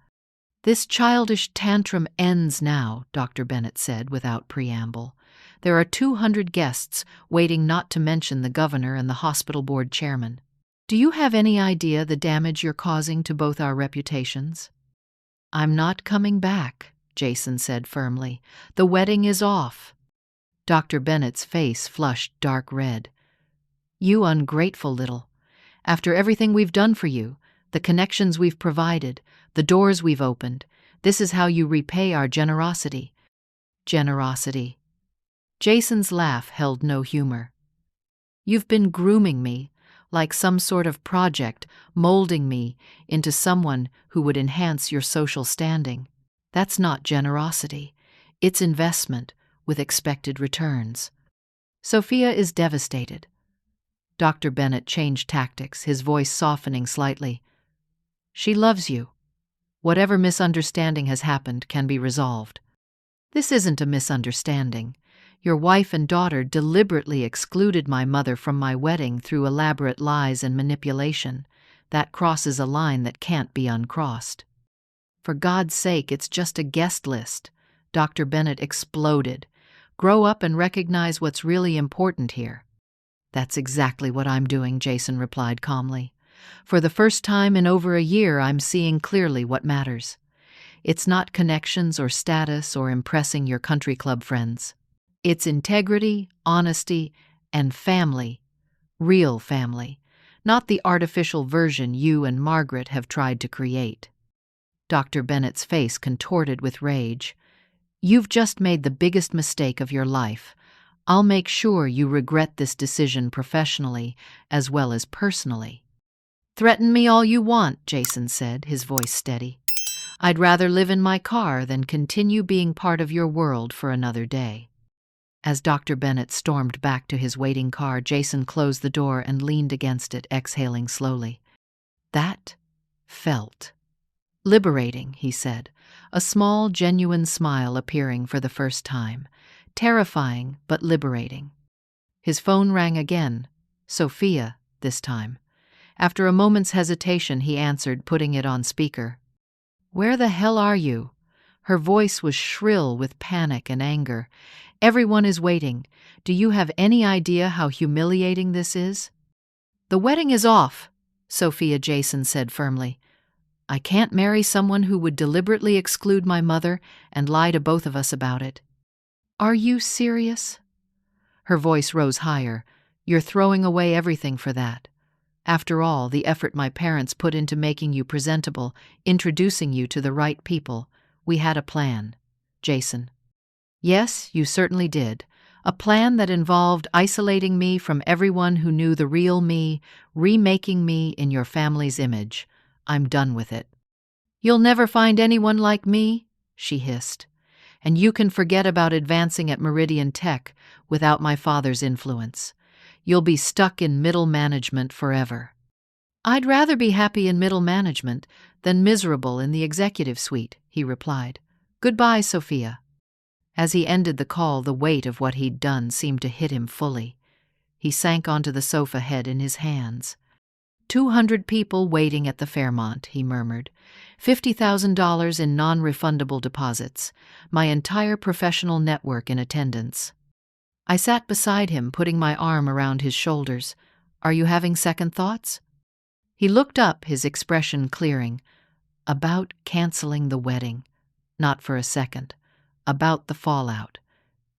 A: "This childish tantrum ends now," Dr. Bennett said without preamble. "There are 200 guests waiting, not to mention the governor and the hospital board chairman. Do you have any idea the damage you're causing to both our reputations?" "I'm not coming back," Jason said firmly. "The wedding is off." Dr. Bennett's face flushed dark red. "You ungrateful little. After everything we've done for you, the connections we've provided, the doors we've opened, this is how you repay our generosity." Generosity. Jason's laugh held no humor. "You've been grooming me, like some sort of project, molding me into someone who would enhance your social standing. That's not generosity. It's investment with expected returns." Sophia is devastated. Dr. Bennett changed tactics, his voice softening slightly. "She loves you. Whatever misunderstanding has happened can be resolved." "This isn't a misunderstanding. Your wife and daughter deliberately excluded my mother from my wedding through elaborate lies and manipulation. That crosses a line that can't be uncrossed." "For God's sake, it's just a guest list." Dr. Bennett exploded. "Grow up and recognize what's really important here." "That's exactly what I'm doing," Jason replied calmly. "For the first time in over a year, I'm seeing clearly what matters. It's not connections or status or impressing your country club friends. It's integrity, honesty, and family. Real family. Not the artificial version you and Margaret have tried to create." Dr. Bennett's face contorted with rage. "You've just made the biggest mistake of your life. I'll make sure you regret this decision professionally as well as personally." "Threaten me all you want," Jason said, his voice steady. "I'd rather live in my car than continue being part of your world for another day." As Dr. Bennett stormed back to his waiting car, Jason closed the door and leaned against it, exhaling slowly. "That felt liberating," he said, a small, genuine smile appearing for the first time. "Terrifying, but liberating." His phone rang again. Sophia, this time. After a moment's hesitation, he answered, putting it on speaker. "Where the hell are you?" Her voice was shrill with panic and anger. "Everyone is waiting. Do you have any idea how humiliating this is?" "The wedding is off," Sophia Jason said firmly. "I can't marry someone who would deliberately exclude my mother and lie to both of us about it." "Are you serious?" Her voice rose higher. "You're throwing away everything for that. After all, the effort my parents put into making you presentable, introducing you to the right people, we had a plan." Jason. "Yes, you certainly did. A plan that involved isolating me from everyone who knew the real me, remaking me in your family's image. I'm done with it." "You'll never find anyone like me," she hissed. "And you can forget about advancing at Meridian Tech without my father's influence. You'll be stuck in middle management forever." "I'd rather be happy in middle management than miserable in the executive suite," he replied. "Goodbye, Sophia." As he ended the call, the weight of what he'd done seemed to hit him fully. He sank onto the sofa, head in his hands. 200 people waiting at the Fairmont," he murmured. $50,000 in non-refundable deposits. My entire professional network in attendance. I sat beside him, putting my arm around his shoulders. "Are you having second thoughts?" He looked up, his expression clearing. "About canceling the wedding. Not for a second. About the fallout.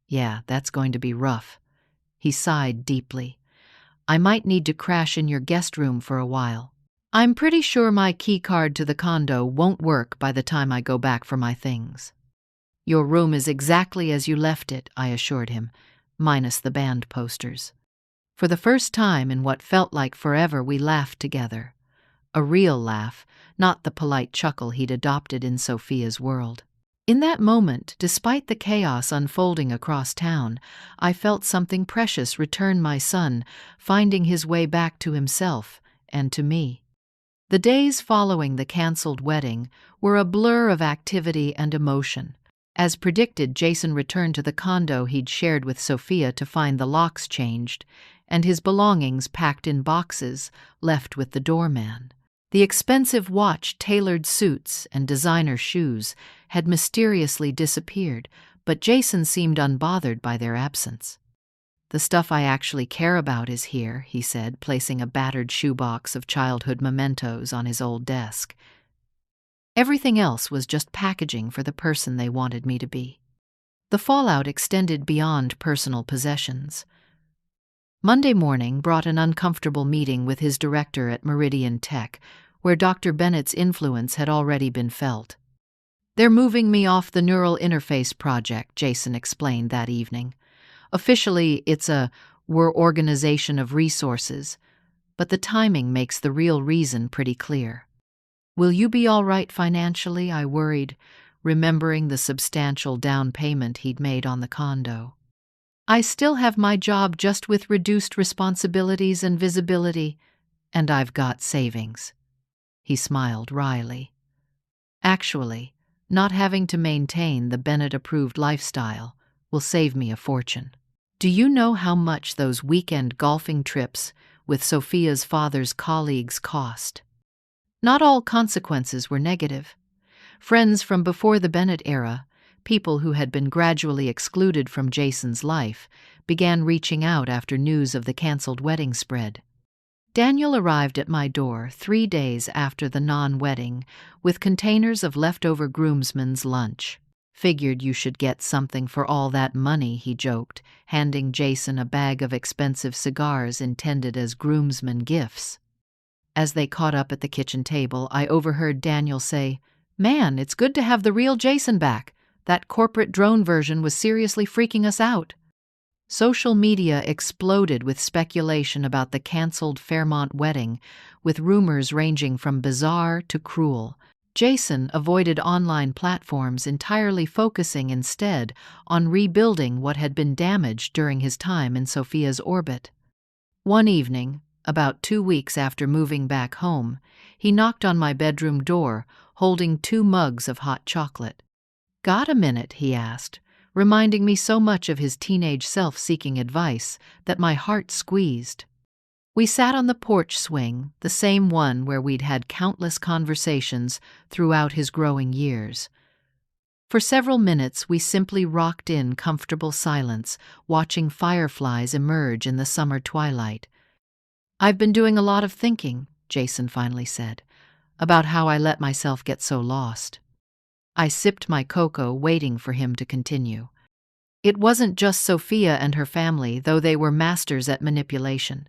A: Yeah, that's going to be rough." He sighed deeply. "I might need to crash in your guest room for a while. I'm pretty sure my key card to the condo won't work by the time I go back for my things." "Your room is exactly as you left it," I assured him, minus the band posters. For the first time in what felt like forever, we laughed together. A real laugh, not the polite chuckle he'd adopted in Sophia's world. In that moment, despite the chaos unfolding across town, I felt something precious return, my son, finding his way back to himself and to me. The days following the canceled wedding were a blur of activity and emotion. As predicted, Jason returned to the condo he'd shared with Sophia to find the locks changed and his belongings packed in boxes left with the doorman. The expensive watch, tailored suits, and designer shoes had mysteriously disappeared, but Jason seemed unbothered by their absence. "The stuff I actually care about is here," he said, placing a battered shoebox of childhood mementos on his old desk. Everything else was just packaging for the person they wanted me to be. The fallout extended beyond personal possessions. Monday morning brought an uncomfortable meeting with his director at Meridian Tech, where Dr. Bennett's influence had already been felt. "They're moving me off the neural interface project," Jason explained that evening. "Officially, it's a organization of resources, but the timing makes the real reason pretty clear." "Will you be all right financially?" I worried, remembering the substantial down payment he'd made on the condo. "I still have my job, just with reduced responsibilities and visibility, and I've got savings." He smiled wryly. "Actually, not having to maintain the Bennett-approved lifestyle will save me a fortune. Do you know how much those weekend golfing trips with Sophia's father's colleagues cost?" Not all consequences were negative. Friends from before the Bennett era, people who had been gradually excluded from Jason's life, began reaching out after news of the canceled wedding spread. Daniel arrived at my door 3 days after the non-wedding with containers of leftover groomsmen's lunch. "Figured you should get something for all that money," he joked, handing Jason a bag of expensive cigars intended as groomsmen gifts. As they caught up at the kitchen table, I overheard Daniel say, "Man, it's good to have the real Jason back. That corporate drone version was seriously freaking us out." Social media exploded with speculation about the canceled Fairmont wedding, with rumors ranging from bizarre to cruel. Jason avoided online platforms, entirely focusing instead on rebuilding what had been damaged during his time in Sophia's orbit. One evening, about 2 weeks after moving back home, he knocked on my bedroom door, holding 2 mugs of hot chocolate. "Got a minute?" he asked, reminding me so much of his teenage self seeking advice that my heart squeezed. We sat on the porch swing, the same one where we'd had countless conversations throughout his growing years. For several minutes, we simply rocked in comfortable silence, watching fireflies emerge in the summer twilight. "I've been doing a lot of thinking," Jason finally said, "about how I let myself get so lost." I sipped my cocoa, waiting for him to continue. "It wasn't just Sophia and her family, though they were masters at manipulation.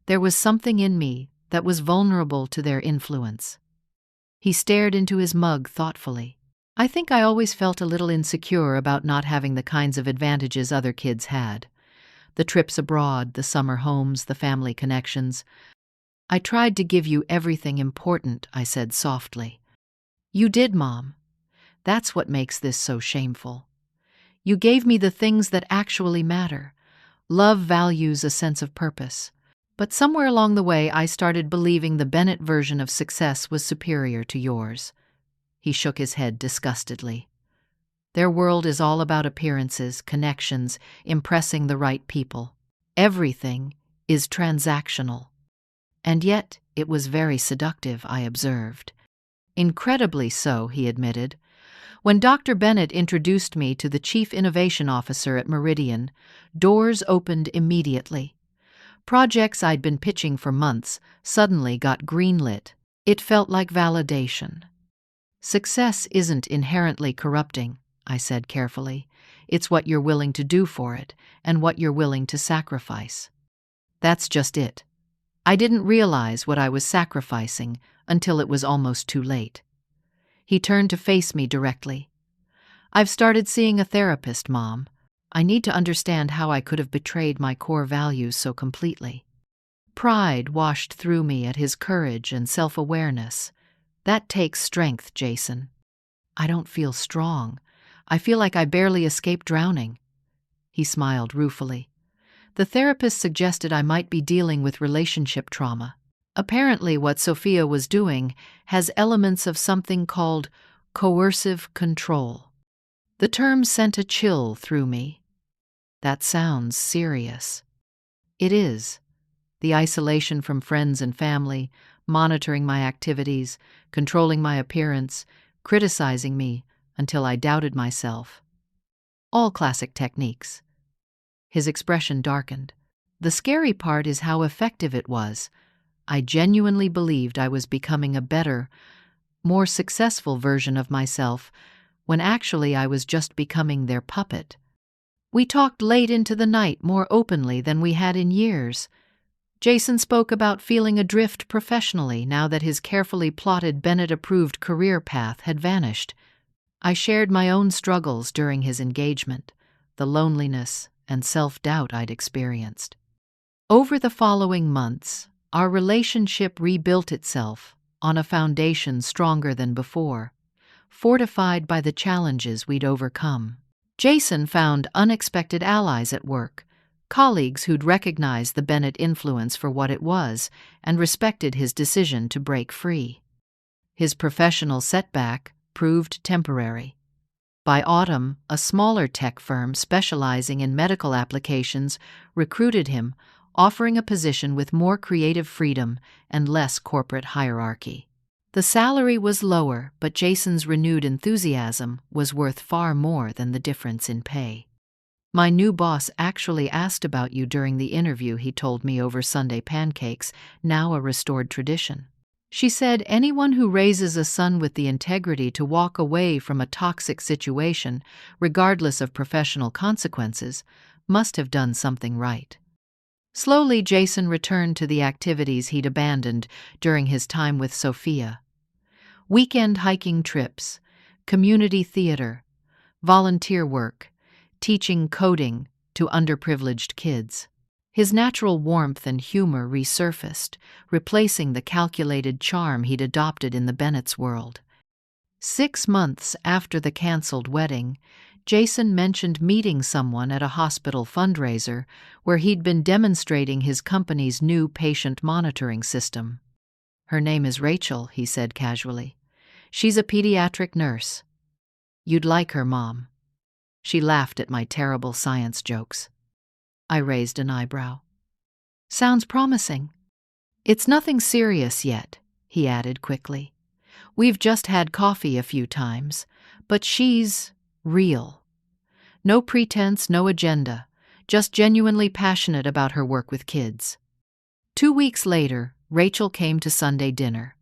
A: There was something in me that was vulnerable to their influence." He stared into his mug thoughtfully. "I think I always felt a little insecure about not having the kinds of advantages other kids had. The trips abroad, the summer homes, the family connections. I tried to give you everything important," I said softly. "You did, Mom. That's what makes this so shameful. You gave me the things that actually matter. Love, values, a sense of purpose. But somewhere along the way, I started believing the Bennett version of success was superior to yours." He shook his head disgustedly. "Their world is all about appearances, connections, impressing the right people. Everything is transactional." "And yet, it was very seductive," I observed. "Incredibly so," he admitted. "When Dr. Bennett introduced me to the Chief Innovation Officer at Meridian, doors opened immediately. Projects I'd been pitching for months suddenly got greenlit. It felt like validation." "Success isn't inherently corrupting," I said carefully. "It's what you're willing to do for it, and what you're willing to sacrifice." "That's just it. I didn't realize what I was sacrificing until it was almost too late." He turned to face me directly. "I've started seeing a therapist, Mom. I need to understand how I could have betrayed my core values so completely." Pride washed through me at his courage and self-awareness. "That takes strength, Jason." "I don't feel strong. I feel like I barely escaped drowning." He smiled ruefully. "The therapist suggested I might be dealing with relationship trauma. Apparently what Sophia was doing has elements of something called coercive control." The term sent a chill through me. That sounds serious. It is. The isolation from friends and family, monitoring my activities, controlling my appearance, criticizing me until I doubted myself. All classic techniques. His expression darkened. The scary part is how effective it was. I genuinely believed I was becoming a better, more successful version of myself, when actually I was just becoming their puppet. We talked late into the night more openly than we had in years. Jason spoke about feeling adrift professionally now that his carefully plotted Bennett-approved career path had vanished. I shared my own struggles during his engagement, the loneliness and self-doubt I'd experienced. Over the following months, our relationship rebuilt itself on a foundation stronger than before, fortified by the challenges we'd overcome. Jason found unexpected allies at work, colleagues who'd recognized the Bennett influence for what it was and respected his decision to break free. His professional setback proved temporary. By autumn, a smaller tech firm specializing in medical applications recruited him, offering a position with more creative freedom and less corporate hierarchy. The salary was lower, but Jason's renewed enthusiasm was worth far more than the difference in pay. "My new boss actually asked about you during the interview," he told me over Sunday pancakes, now a restored tradition. She said anyone who raises a son with the integrity to walk away from a toxic situation, regardless of professional consequences, must have done something right. Slowly, Jason returned to the activities he'd abandoned during his time with Sophia. Weekend hiking trips, community theater, volunteer work, teaching coding to underprivileged kids. His natural warmth and humor resurfaced, replacing the calculated charm he'd adopted in the Bennett's world. 6 months after the canceled wedding, Jason mentioned meeting someone at a hospital fundraiser where he'd been demonstrating his company's new patient monitoring system. "Her name is Rachel," he said casually. "She's a pediatric nurse. You'd like her, Mom." She laughed at my terrible science jokes. I raised an eyebrow. "Sounds promising." "It's nothing serious yet," he added quickly. "We've just had coffee a few times, but she's real. No pretense, no agenda, just genuinely passionate about her work with kids." 2 weeks later, Rachel came to Sunday dinner.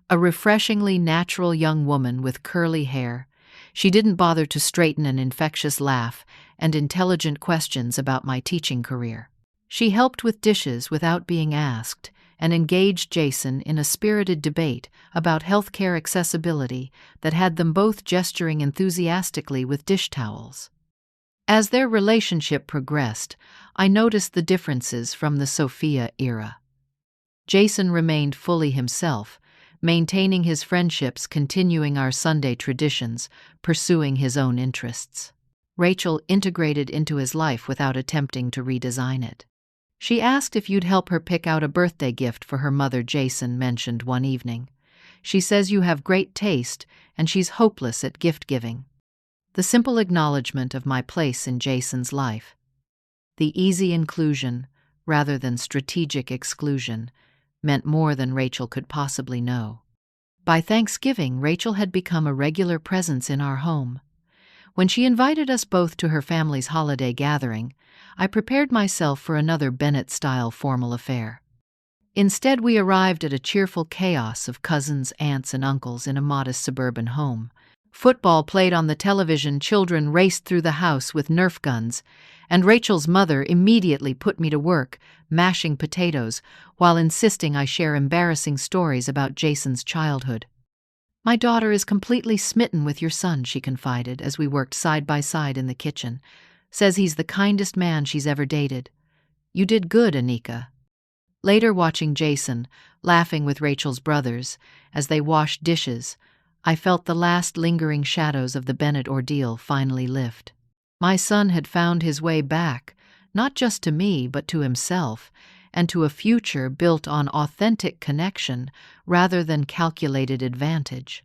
A: A refreshingly natural young woman with curly hair. She didn't bother to straighten an infectious laugh and intelligent questions about my teaching career. She helped with dishes without being asked and engaged Jason in a spirited debate about healthcare accessibility that had them both gesturing enthusiastically with dish towels. As their relationship progressed, I noticed the differences from the Sophia era. Jason remained fully himself, maintaining his friendships, continuing our Sunday traditions, pursuing his own interests. Rachel integrated into his life without attempting to redesign it. She asked if you'd help her pick out a birthday gift for her mother, Jason mentioned one evening. "She says you have great taste, and she's hopeless at gift-giving." The simple acknowledgement of my place in Jason's life. The easy inclusion, rather than strategic exclusion, meant more than Rachel could possibly know. By Thanksgiving, Rachel had become a regular presence in our home. When she invited us both to her family's holiday gathering, I prepared myself for another Bennett-style formal affair. Instead, we arrived at a cheerful chaos of cousins, aunts, and uncles in a modest suburban home. Football played on the television, children raced through the house with Nerf guns, and Rachel's mother immediately put me to work, mashing potatoes, while insisting I share embarrassing stories about Jason's childhood. "My daughter is completely smitten with your son," she confided as we worked side by side in the kitchen. "Says he's the kindest man she's ever dated. You did good, Anika." Later, watching Jason, laughing with Rachel's brothers, as they washed dishes, I felt the last lingering shadows of the Bennett ordeal finally lift. My son had found his way back, not just to me, but to himself, and to a future built on authentic connection rather than calculated advantage.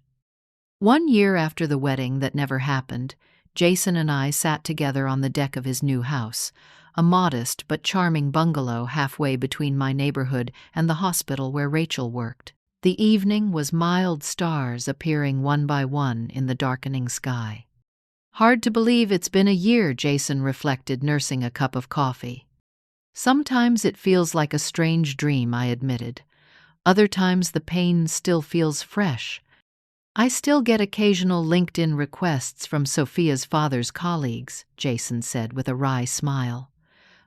A: 1 year after the wedding that never happened, Jason and I sat together on the deck of his new house, a modest but charming bungalow halfway between my neighborhood and the hospital where Rachel worked. The evening was mild stars appearing one by one in the darkening sky. Hard to believe it's been a year, Jason reflected, nursing a cup of coffee. Sometimes it feels like a strange dream, I admitted. Other times the pain still feels fresh. I still get occasional LinkedIn requests from Sophia's father's colleagues, Jason said with a wry smile.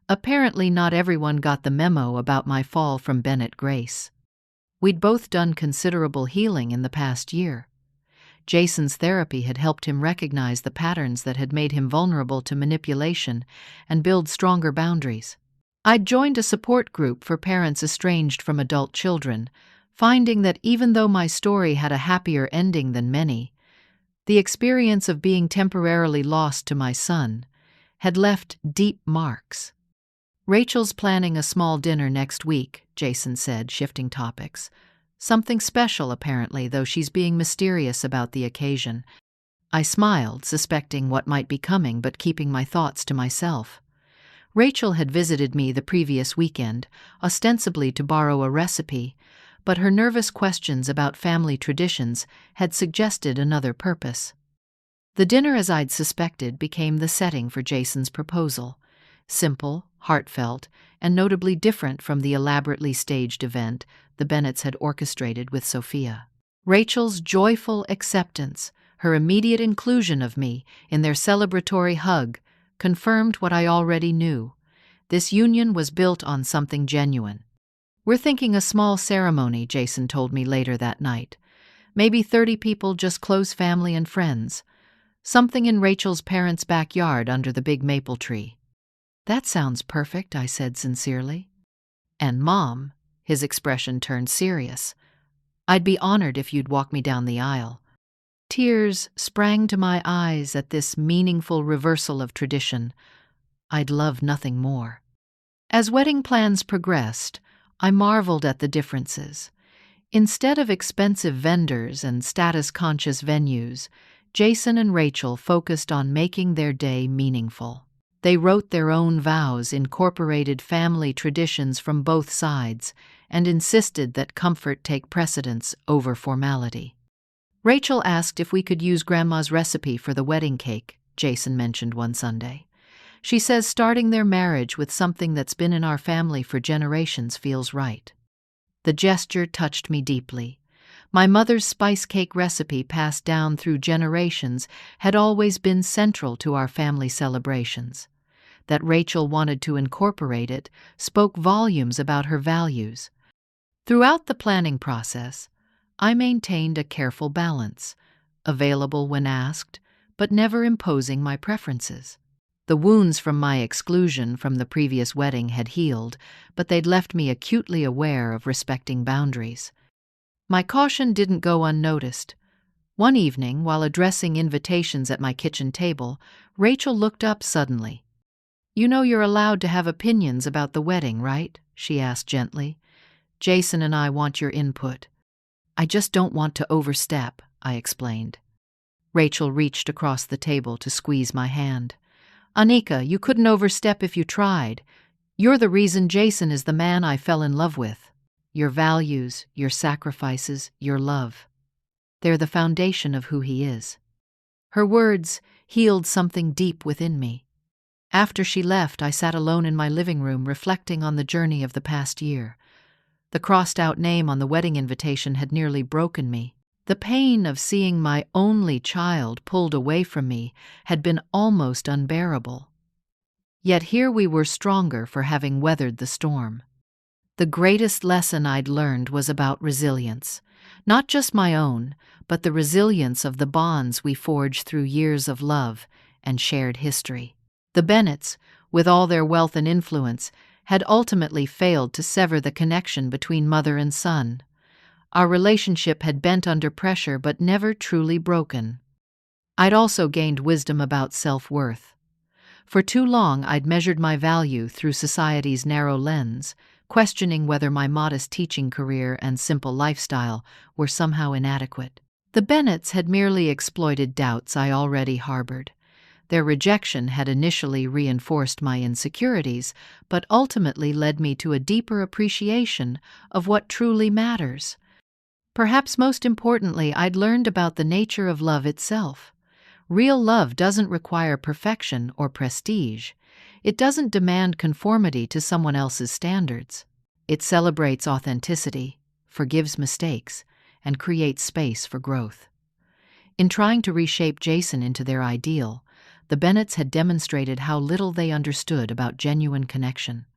A: Apparently not everyone got the memo about my fall from Bennett Grace. We'd both done considerable healing in the past year. Jason's therapy had helped him recognize the patterns that had made him vulnerable to manipulation and build stronger boundaries. I'd joined a support group for parents estranged from adult children, finding that even though my story had a happier ending than many, the experience of being temporarily lost to my son had left deep marks. Rachel's planning a small dinner next week, Jason said, shifting topics. Something special, apparently, though she's being mysterious about the occasion. I smiled, suspecting what might be coming, but keeping my thoughts to myself. Rachel had visited me the previous weekend, ostensibly to borrow a recipe, but her nervous questions about family traditions had suggested another purpose. The dinner, as I'd suspected, became the setting for Jason's proposal. Simple, heartfelt, and notably different from the elaborately staged event the Bennetts had orchestrated with Sophia. Rachel's joyful acceptance, her immediate inclusion of me in their celebratory hug, confirmed what I already knew. This union was built on something genuine. We're thinking a small ceremony, Jason told me later that night. Maybe 30 people, just close family and friends. Something in Rachel's parents' backyard under the big maple tree. That sounds perfect, I said sincerely. And Mom, his expression turned serious. I'd be honored if you'd walk me down the aisle. Tears sprang to my eyes at this meaningful reversal of tradition. I'd love nothing more. As wedding plans progressed, I marveled at the differences. Instead of expensive vendors and status-conscious venues, Jason and Rachel focused on making their day meaningful. They wrote their own vows, incorporated family traditions from both sides, and insisted that comfort take precedence over formality. Rachel asked if we could use Grandma's recipe for the wedding cake, Jason mentioned one Sunday. She says starting their marriage with something that's been in our family for generations feels right. The gesture touched me deeply. My mother's spice cake recipe, passed down through generations, had always been central to our family celebrations. That Rachel wanted to incorporate it spoke volumes about her values. Throughout the planning process, I maintained a careful balance, available when asked, but never imposing my preferences. The wounds from my exclusion from the previous wedding had healed, but they'd left me acutely aware of respecting boundaries. My caution didn't go unnoticed. One evening, while addressing invitations at my kitchen table, Rachel looked up suddenly. "You know you're allowed to have opinions about the wedding, right?" she asked gently. "Jason and I want your input." "I just don't want to overstep," I explained. Rachel reached across the table to squeeze my hand. "Anika, you couldn't overstep if you tried. You're the reason Jason is the man I fell in love with. Your values, your sacrifices, your love. They're the foundation of who he is." Her words healed something deep within me. After she left, I sat alone in my living room reflecting on the journey of the past year. The crossed-out name on the wedding invitation had nearly broken me. The pain of seeing my only child pulled away from me had been almost unbearable. Yet here we were, stronger for having weathered the storm. The greatest lesson I'd learned was about resilience. Not just my own, but the resilience of the bonds we forged through years of love and shared history. The Bennetts, with all their wealth and influence, had ultimately failed to sever the connection between mother and son. Our relationship had bent under pressure but never truly broken. I'd also gained wisdom about self-worth. For too long I'd measured my value through society's narrow lens, questioning whether my modest teaching career and simple lifestyle were somehow inadequate. The Bennetts had merely exploited doubts I already harbored. Their rejection had initially reinforced my insecurities, but ultimately led me to a deeper appreciation of what truly matters. Perhaps most importantly, I'd learned about the nature of love itself. Real love doesn't require perfection or prestige. It doesn't demand conformity to someone else's standards. It celebrates authenticity, forgives mistakes, and creates space for growth. In trying to reshape Jason into their ideal, the Bennetts had demonstrated how little they understood about genuine connection.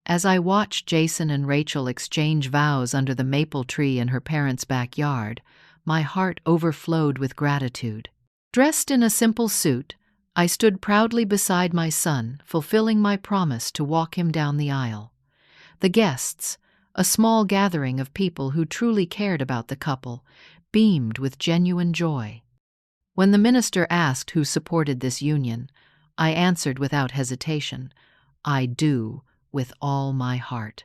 A: As I watched Jason and Rachel exchange vows under the maple tree in her parents' backyard, my heart overflowed with gratitude. Dressed in a simple suit, I stood proudly beside my son, fulfilling my promise to walk him down the aisle. The guests, a small gathering of people who truly cared about the couple, beamed with genuine joy. When the minister asked who supported this union, I answered without hesitation, "I do, with all my heart."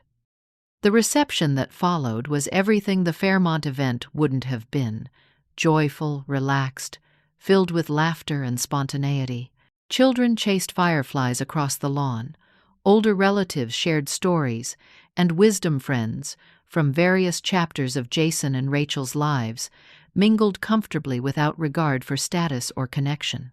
A: The reception that followed was everything the Fairmont event wouldn't have been: joyful, relaxed, filled with laughter and spontaneity. Children chased fireflies across the lawn, older relatives shared stories, and wisdom friends, from various chapters of Jason and Rachel's lives, mingled comfortably without regard for status or connection.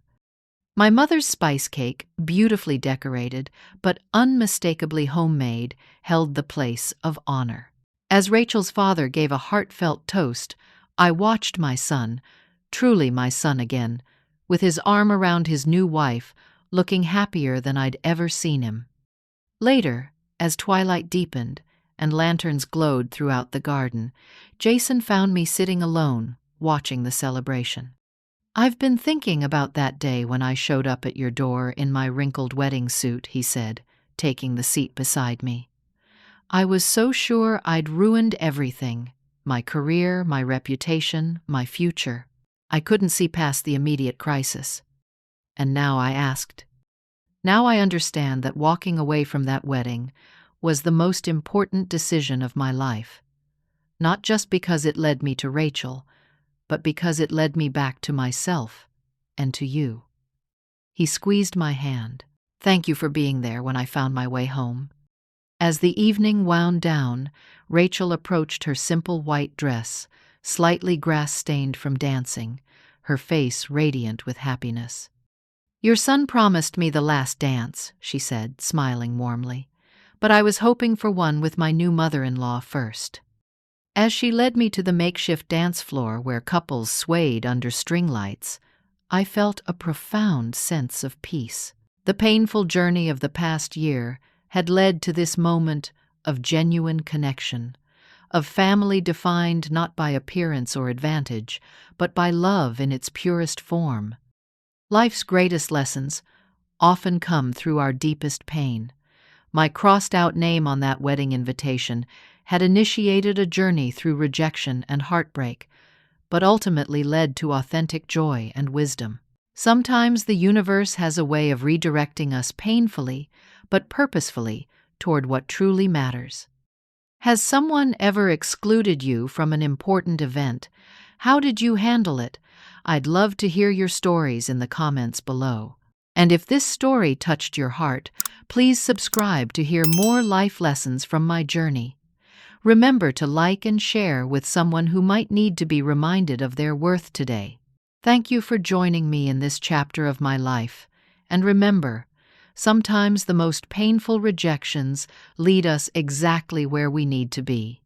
A: My mother's spice cake, beautifully decorated but unmistakably homemade, held the place of honor. As Rachel's father gave a heartfelt toast, I watched my son, truly my son again, with his arm around his new wife, looking happier than I'd ever seen him. Later, as twilight deepened and lanterns glowed throughout the garden, Jason found me sitting alone, watching the celebration. "I've been thinking about that day when I showed up at your door in my wrinkled wedding suit," he said, taking the seat beside me. "I was so sure I'd ruined everything: my career, my reputation, my future. I couldn't see past the immediate crisis. And now I asked. Now I understand that walking away from that wedding was the most important decision of my life. Not just because it led me to Rachel, but because it led me back to myself and to you." He squeezed my hand. "Thank you for being there when I found my way home." As the evening wound down, Rachel approached her simple white dress, slightly grass-stained from dancing, her face radiant with happiness. "Your son promised me the last dance," she said, smiling warmly, "but I was hoping for one with my new mother-in-law first." As she led me to the makeshift dance floor where couples swayed under string lights, I felt a profound sense of peace. The painful journey of the past year had led to this moment of genuine connection, of family defined not by appearance or advantage, but by love in its purest form. Life's greatest lessons often come through our deepest pain. My crossed-out name on that wedding invitation had initiated a journey through rejection and heartbreak, but ultimately led to authentic joy and wisdom. Sometimes the universe has a way of redirecting us painfully, but purposefully, toward what truly matters. Has someone ever excluded you from an important event? How did you handle it? I'd love to hear your stories in the comments below. And if this story touched your heart, please subscribe to hear more life lessons from my journey. Remember to like and share with someone who might need to be reminded of their worth today. Thank you for joining me in this chapter of my life. And remember, sometimes the most painful rejections lead us exactly where we need to be.